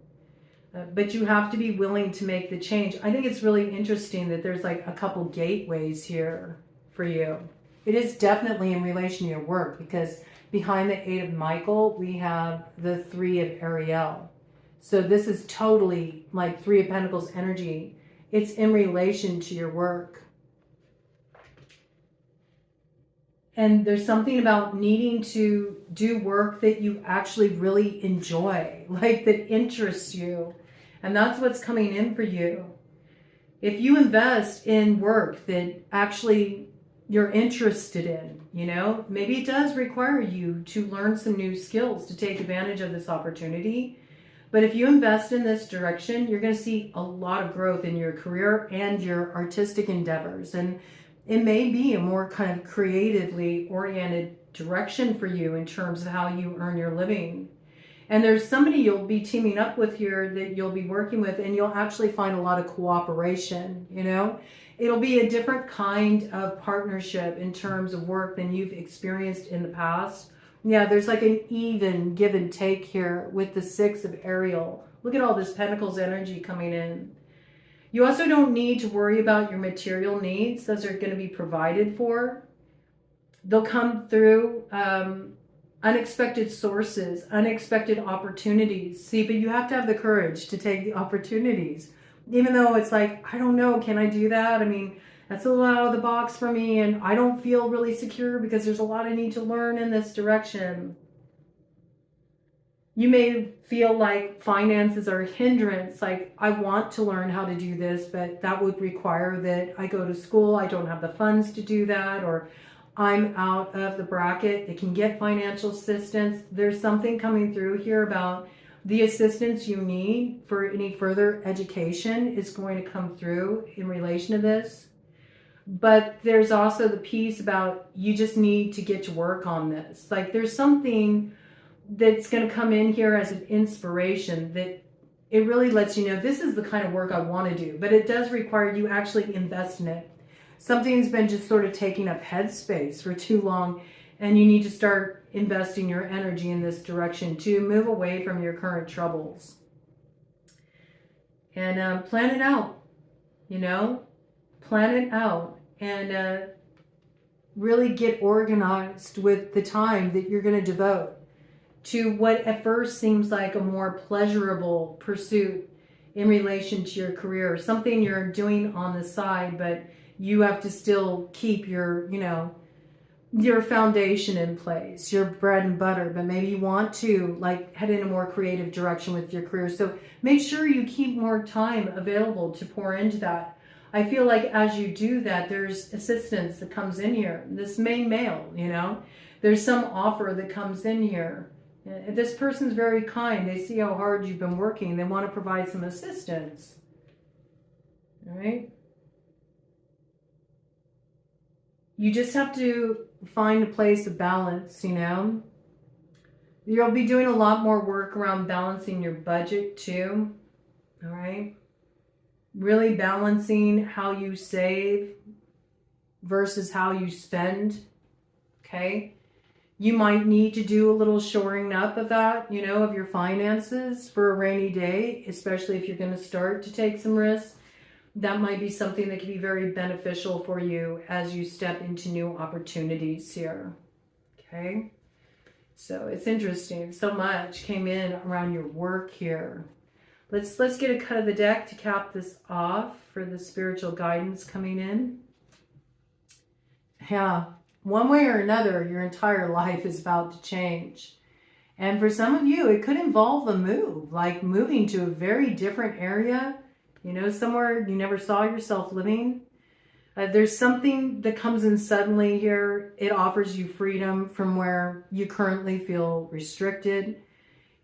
But you have to be willing to make the change. I think it's really interesting that there's like a couple gateways here for you. It is definitely in relation to your work, because behind the 8 of Michael, we have the 3 of Ariel. So this is totally like 3 of Pentacles energy. It's in relation to your work. And there's something about needing to do work that you actually really enjoy, like that interests you. And that's what's coming in for you. If you invest in work that actually you're interested in, you know, maybe it does require you to learn some new skills to take advantage of this opportunity. But if you invest in this direction, you're going to see a lot of growth in your career and your artistic endeavors. And it may be a more kind of creatively oriented direction for you in terms of how you earn your living. And there's somebody you'll be teaming up with here that you'll be working with, and you'll actually find a lot of cooperation, you know. It'll be a different kind of partnership in terms of work than you've experienced in the past. Yeah, there's like an even give and take here with the 6 of Ariel. Look at all this Pentacles energy coming in. You also don't need to worry about your material needs. Those are going to be provided for. They'll come through unexpected sources, unexpected opportunities. See, but you have to have the courage to take the opportunities. Even though it's like, I don't know, can I do that? I mean, that's a little out of the box for me, and I don't feel really secure because there's a lot I need to learn in this direction. You may feel like finances are a hindrance, like I want to learn how to do this, but that would require that I go to school. I don't have the funds to do that, or I'm out of the bracket that can get financial assistance. There's something coming through here about the assistance you need for any further education is going to come through in relation to this. But there's also the piece about you just need to get to work on this. Like there's something that's going to come in here as an inspiration that it really lets you know this is the kind of work I want to do. But it does require you actually invest in it. Something's been just sort of taking up headspace for too long, and you need to start investing your energy in this direction to move away from your current troubles. And plan it out, you know, plan it out and really get organized with the time that you're going to devote to what at first seems like a more pleasurable pursuit in relation to your career, something you're doing on the side, but you have to still keep your, you know, your foundation in place, your bread and butter, but maybe you want to like head in a more creative direction with your career. So make sure you keep more time available to pour into that. I feel like as you do that, there's assistance that comes in here. This may mail, you know, there's some offer that comes in here. This person's very kind. They see how hard you've been working. They want to provide some assistance. All right. You just have to find a place of balance, you know. You'll be doing a lot more work around balancing your budget too. All right. Really balancing how you save versus how you spend. Okay. You might need to do a little shoring up of that, you know, of your finances for a rainy day, especially if you're going to start to take some risks. That might be something that can be very beneficial for you as you step into new opportunities here. Okay. So it's interesting. So much came in around your work here. Let's get a cut of the deck to cap this off for the spiritual guidance coming in. Yeah. One way or another, your entire life is about to change. And for some of you, it could involve a move, like moving to a very different area, you know, somewhere you never saw yourself living. There's something that comes in suddenly here. It offers you freedom from where you currently feel restricted.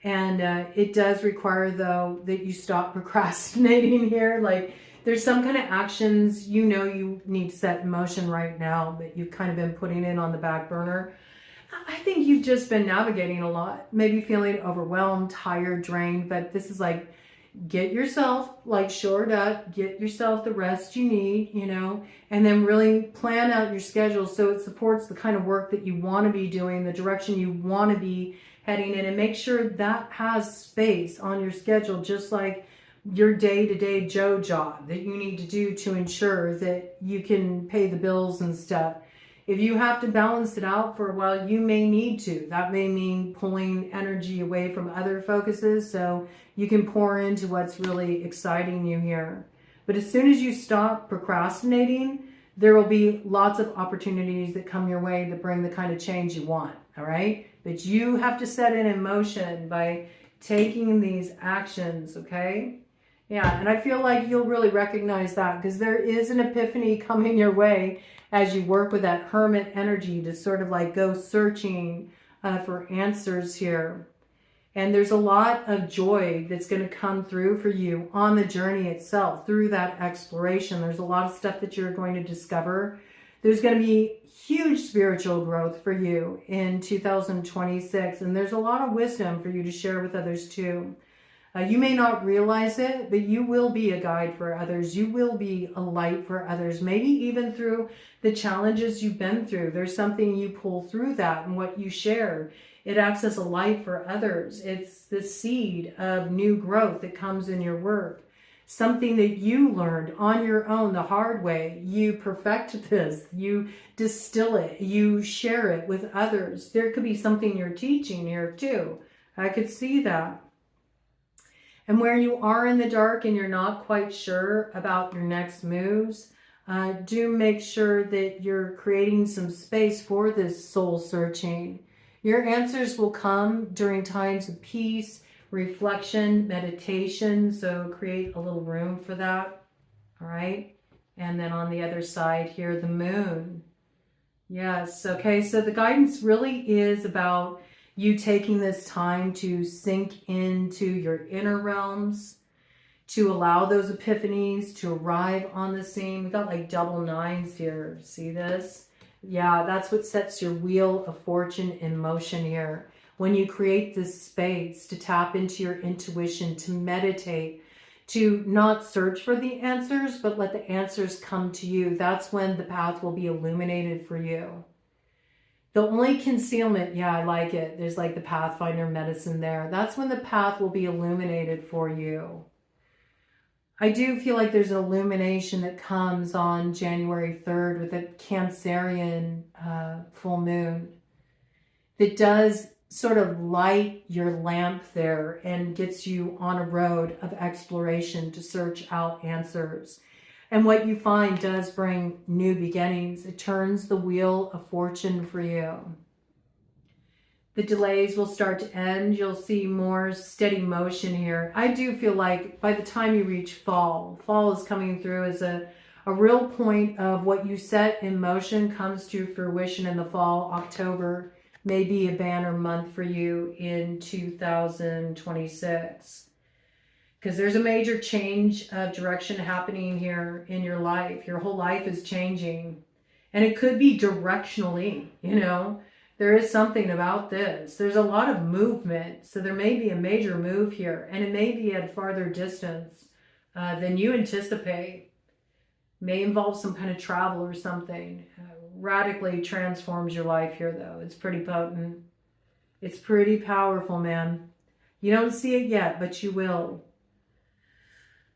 And it does require, though, that you stop procrastinating here. Like, there's some kind of actions you know you need to set in motion right now, but you've kind of been putting it on the back burner. I think you've just been navigating a lot, maybe feeling overwhelmed, tired, drained, but this is like, get yourself like shored up, get yourself the rest you need, you know, and then really plan out your schedule so it supports the kind of work that you want to be doing, the direction you want to be heading in, and make sure that has space on your schedule, just like your day-to-day Joe job that you need to do to ensure that you can pay the bills and stuff. If you have to balance it out for a while, you may need to. That may mean pulling energy away from other focuses so you can pour into what's really exciting you here. But as soon as you stop procrastinating, there will be lots of opportunities that come your way that bring the kind of change you want, all right? But you have to set it in motion by taking these actions, okay? Yeah, and I feel like you'll really recognize that because there is an epiphany coming your way as you work with that hermit energy to sort of like go searching for answers here. And there's a lot of joy that's going to come through for you on the journey itself through that exploration. There's a lot of stuff that you're going to discover. There's going to be huge spiritual growth for you in 2026. And there's a lot of wisdom for you to share with others too. You may not realize it, but you will be a guide for others. You will be a light for others, maybe even through the challenges you've been through. There's something you pull through that and what you share. It acts as a light for others. It's the seed of new growth that comes in your work. Something that you learned on your own the hard way. You perfect this. You distill it. You share it with others. There could be something you're teaching here too. I could see that. And where you are in the dark and you're not quite sure about your next moves, do make sure that you're creating some space for this soul searching. Your answers will come during times of peace, reflection, meditation. So create a little room for that. All right. And then on the other side here, the moon. Yes. Okay. So the guidance really is about you taking this time to sink into your inner realms, to allow those epiphanies to arrive on the scene. We got like double nines here. See this? Yeah, that's what sets your wheel of fortune in motion here. When you create this space to tap into your intuition, to meditate, to not search for the answers, but let the answers come to you. That's when the path will be illuminated for you. The only concealment, yeah, I like it. There's like the Pathfinder medicine there. That's when the path will be illuminated for you. I do feel like there's an illumination that comes on January 3rd with a Cancerian full moon that does sort of light your lamp there and gets you on a road of exploration to search out answers. And what you find does bring new beginnings. It turns the wheel of fortune for you. The delays will start to end. You'll see more steady motion here. I do feel like by the time you reach fall is coming through as a real point of what you set in motion comes to fruition in the fall. October may be a banner month for you in 2026. Because there's a major change of direction happening here in your life. Your whole life is changing. And it could be directionally, you know. There is something about this. There's a lot of movement. So there may be a major move here. And it may be at farther distance than you anticipate. May involve some kind of travel or something. Radically transforms your life here, though. It's pretty potent. It's pretty powerful, man. You don't see it yet, but you will.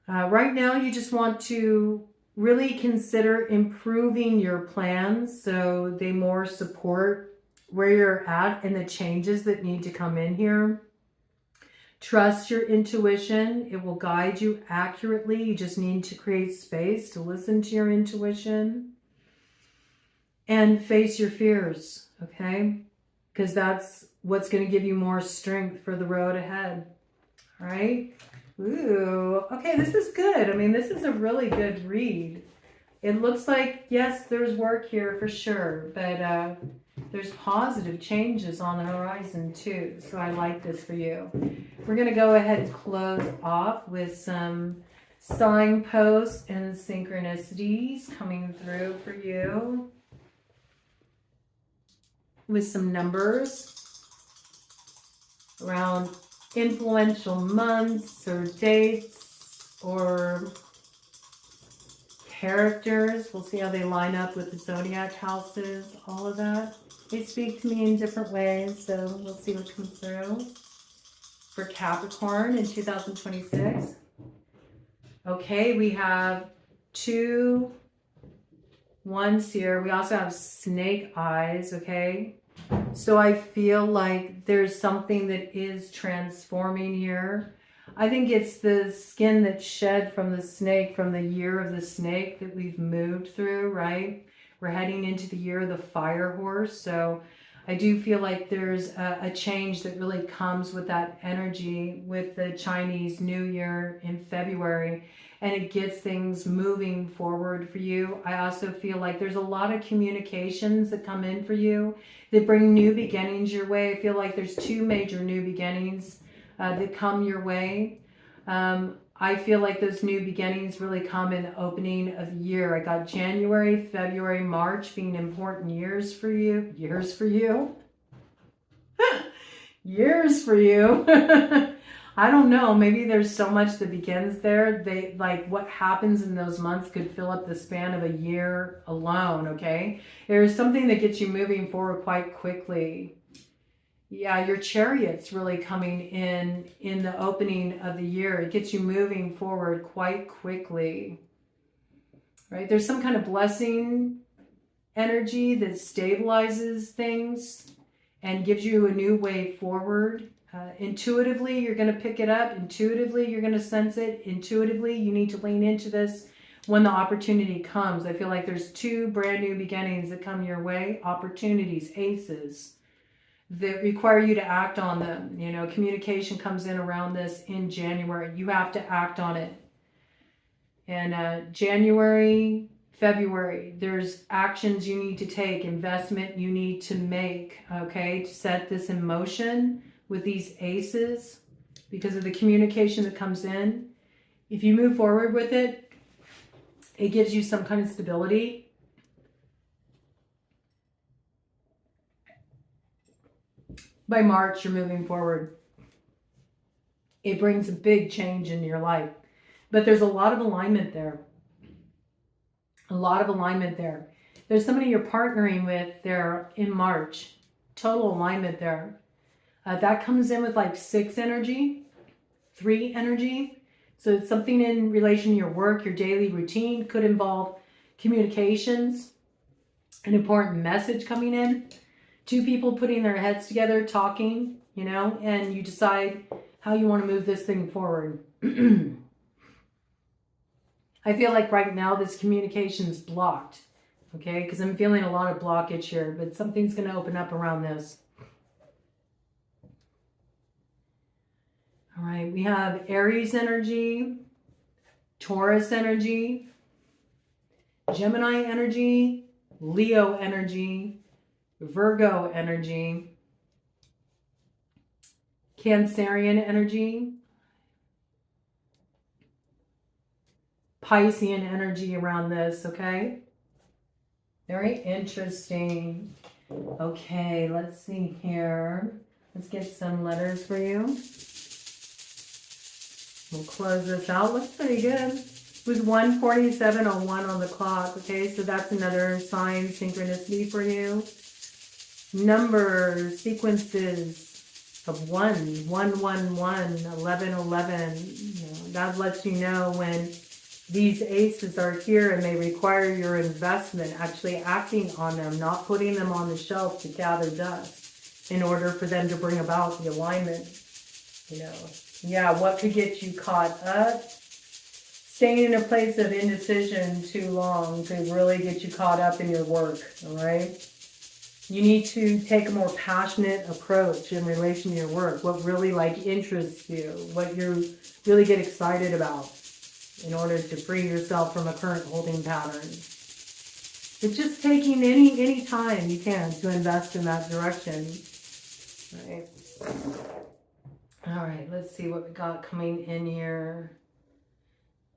Right now, you just want to really consider improving your plans so they more support where you're at and the changes that need to come in here. Trust your intuition. It will guide you accurately. You just need to create space to listen to your intuition and face your fears, okay? Because that's what's going to give you more strength for the road ahead, all right? Ooh, okay, this is good. I mean, this is a really good read. It looks like, yes, there's work here for sure, but there's positive changes on the horizon too. So I like this for you. We're going to go ahead and close off with some signposts and synchronicities coming through for you with some numbers around influential months or dates or characters. We'll see how they line up with the zodiac houses, all of that. They speak to me in different ways, so we'll see what comes through. For Capricorn in 2026. Okay, we have 2 1s here. We also have snake eyes, okay? So I feel like there's something that is transforming here. I think it's the skin that's shed from the snake, from the year of the snake that we've moved through, right? We're heading into the year of the fire horse. So I do feel like there's a change that really comes with that energy with the Chinese New Year in February, and it gets things moving forward for you. I also feel like there's a lot of communications that come in for you that bring new beginnings your way. I feel like there's two major new beginnings that come your way. I feel like those new beginnings really come in the opening of the year. I got January, February, March being important years for you. Years for you? Years for you. I don't know. Maybe there's so much that begins there. Like what happens in those months could fill up the span of a year alone, okay? There's something that gets you moving forward quite quickly. Yeah, your Chariot's really coming in the opening of the year. It gets you moving forward quite quickly, right? There's some kind of blessing energy that stabilizes things and gives you a new way forward. Intuitively, you're going to pick it up. Intuitively, you're going to sense it. Intuitively, you need to lean into this when the opportunity comes. I feel like there's two brand new beginnings that come your way. Opportunities, aces, that require you to act on them. You know, communication comes in around this in January. You have to act on it. And January, February, there's actions you need to take, investment you need to make, okay, to set this in motion with these aces because of the communication that comes in. If you move forward with it, it gives you some kind of stability. By March, you're moving forward. It brings a big change in your life. But there's a lot of alignment there. A lot of alignment there. There's somebody you're partnering with there in March. Total alignment there. That comes in with like 6 energy, 3 energy. So it's something in relation to your work, your daily routine. Could involve communications, an important message coming in. 2 people putting their heads together, talking, you know, and you decide how you want to move this thing forward. I feel like right now this communication is blocked, okay? Because I'm feeling a lot of blockage here, but something's going to open up around this. All right, we have Aries energy, Taurus energy, Gemini energy, Leo energy, Virgo energy, Cancerian energy, Piscean energy around this, okay? Very interesting. Okay, let's see here. Let's get some letters for you. We'll close this out. Looks pretty good. It was 1:47:01 on the clock, okay? So that's another sign, synchronicity for you. Numbers, sequences of 1, 111, 1111. You know, that lets you know when these aces are here and they require your investment, actually acting on them, not putting them on the shelf to gather dust in order for them to bring about the alignment. You know, yeah, what could get you caught up? Staying in a place of indecision too long could really get you caught up in your work, all right? You need to take a more passionate approach in relation to your work, what really interests you, what you really get excited about in order to free yourself from a current holding pattern. It's just taking any time you can to invest in that direction. All right. All right, let's see what we got coming in here.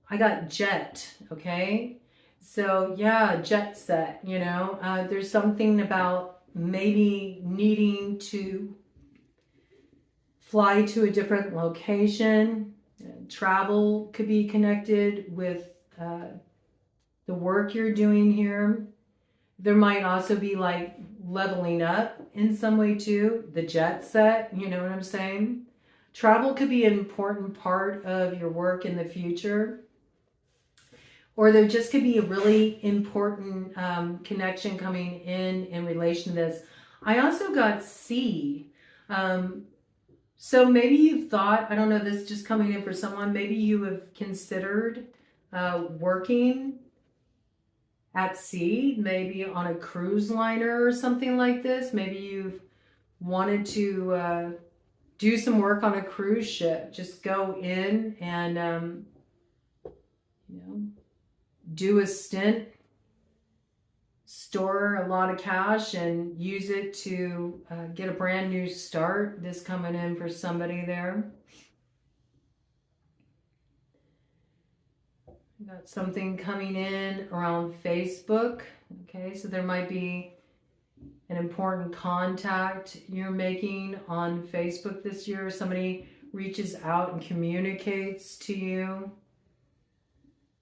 I got jet, okay? So yeah, jet set, you know. There's something about maybe needing to fly to a different location. Travel could be connected with the work you're doing here. There might also be like leveling up in some way too. The jet set, you know what I'm saying? Travel could be an important part of your work in the future. Or there just could be a really important connection coming in relation to this. I also got sea. So maybe you've thought, I don't know, this just coming in for someone, maybe you have considered working at sea, maybe on a cruise liner or something like this. Maybe you've wanted to do some work on a cruise ship. Just go in and, you know, do a stint, store a lot of cash, and use it to get a brand new start. This coming in for somebody there. Got something coming in around Facebook. Okay, so there might be an important contact you're making on Facebook this year. Somebody reaches out and communicates to you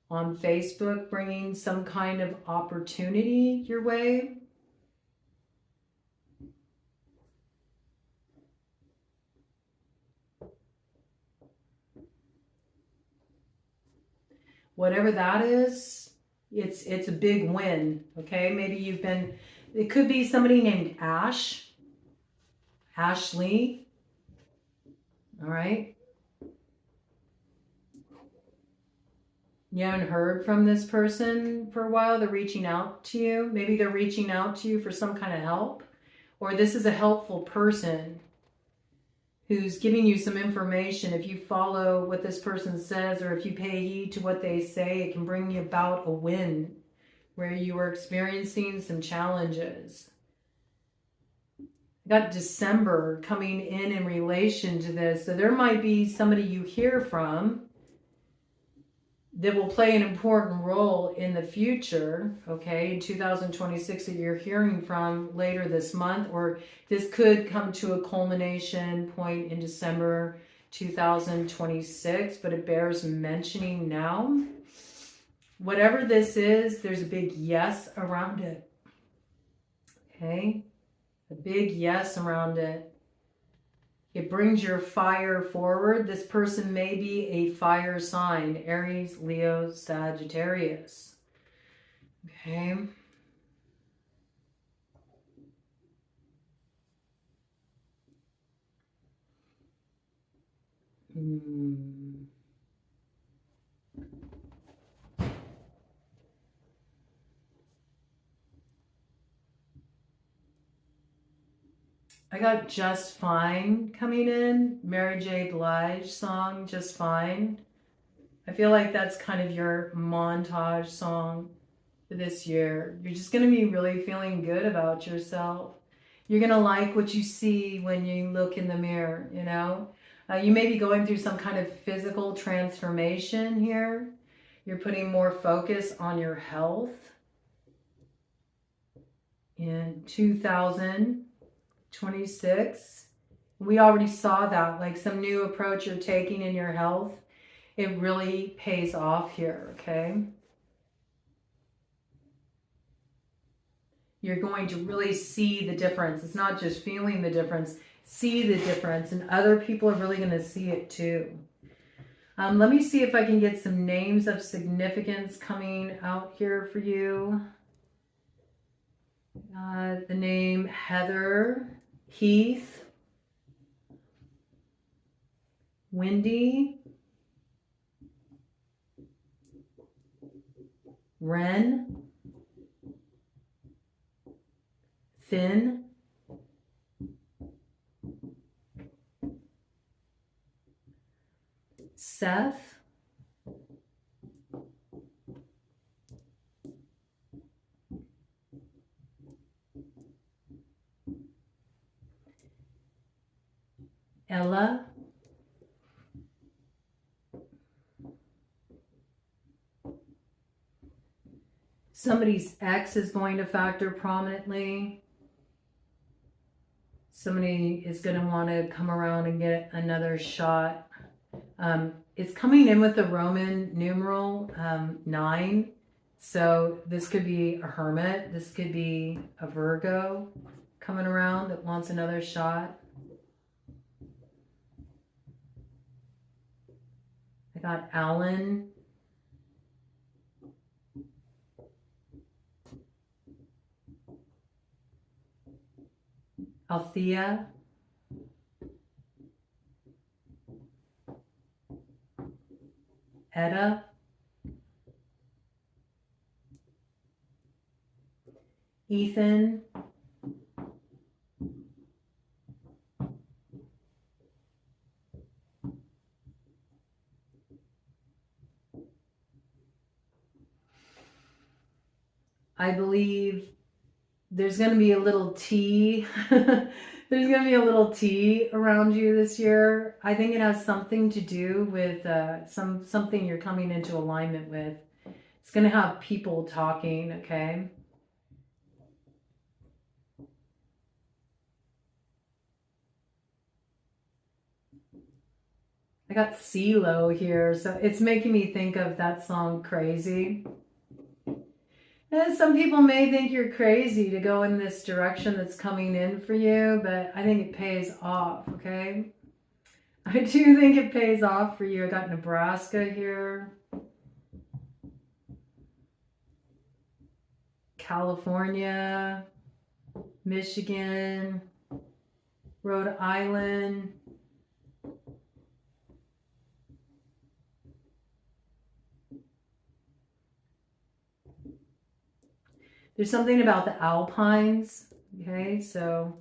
on Facebook, bringing some kind of opportunity your way. Whatever that is, it's a big win. Okay, maybe you've been, it could be somebody named Ashley. All right. You haven't heard from this person for a while. They're reaching out to you. Maybe they're reaching out to you for some kind of help, or this is a helpful person who's giving you some information. If you follow what this person says, or if you pay heed to what they say, it can bring you about a win where you are experiencing some challenges. I got December coming in relation to this. So there might be somebody you hear from that will play an important role in the future, okay, in 2026, that you're hearing from later this month, or this could come to a culmination point in December 2026, but it bears mentioning now. Whatever this is, there's a big yes around it, okay, a big yes around it. It brings your fire forward. This person may be a fire sign, Aries, Leo, Sagittarius. Okay. I got Just Fine coming in, Mary J. Blige song, Just Fine. I feel like that's kind of your montage song for this year. You're just going to be really feeling good about yourself. You're going to like what you see when you look in the mirror, you know. You may be going through some kind of physical transformation here. You're putting more focus on your health. In 2026, we already saw that, like some new approach you're taking in your health. It really pays off here, okay? You're going to really see the difference. It's not just feeling the difference, see the difference, and other people are really going to see it too. Let me see if I can get some names of significance coming out here for you. The name Heather, Heath, Wendy, Ren, Finn, Seth, Ella, somebody's ex is going to factor prominently. Somebody is going to want to come around and get another shot. It's coming in with the Roman numeral 9. So this could be a hermit. This could be a Virgo coming around that wants another shot. I got Alan. Althea. Etta. Ethan. I believe there's going to be a little T. There's going to be a little T around you this year. I think it has something to do with something you're coming into alignment with. It's going to have people talking, okay? I got CeeLo here, so it's making me think of that song Crazy. And some people may think you're crazy to go in this direction that's coming in for you, but I think it pays off, okay? I do think it pays off for you. I got Nebraska here. California, Michigan, Rhode Island. There's something about the Alpines, okay? So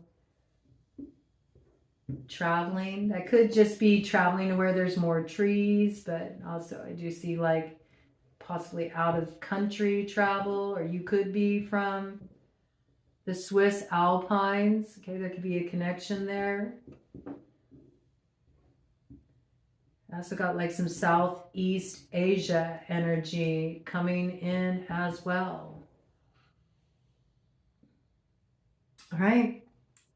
traveling, that could just be traveling to where there's more trees, but also I do see like possibly out of country travel, or you could be from the Swiss Alpines, okay? There could be a connection there. I also got like some Southeast Asia energy coming in as well. All right,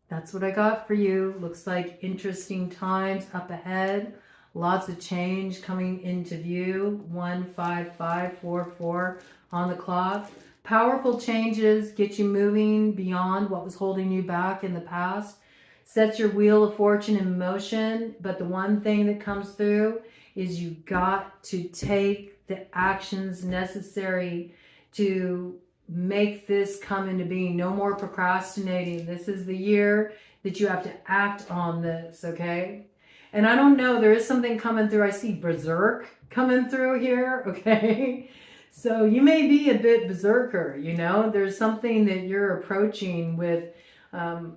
that's what I got for you. Looks like interesting times up ahead. Lots of change coming into view. 15544 on the clock. Powerful changes get you moving beyond what was holding you back in the past. Sets your wheel of fortune in motion. But the one thing that comes through is you got to take the actions necessary to make this come into being. No more procrastinating. This is the year that you have to act on this, okay? And I don't know, there is something coming through. I see berserk coming through here, okay? So you may be a bit berserker, you know? There's something that you're approaching with, I'll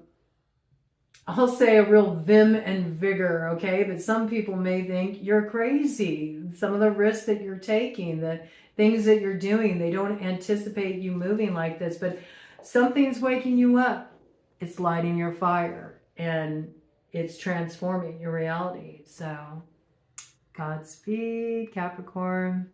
say a real vim and vigor, okay? But some people may think you're crazy. Some of the risks that you're taking, the things that you're doing, they don't anticipate you moving like this, but something's waking you up. It's lighting your fire and it's transforming your reality. So Godspeed, Capricorn.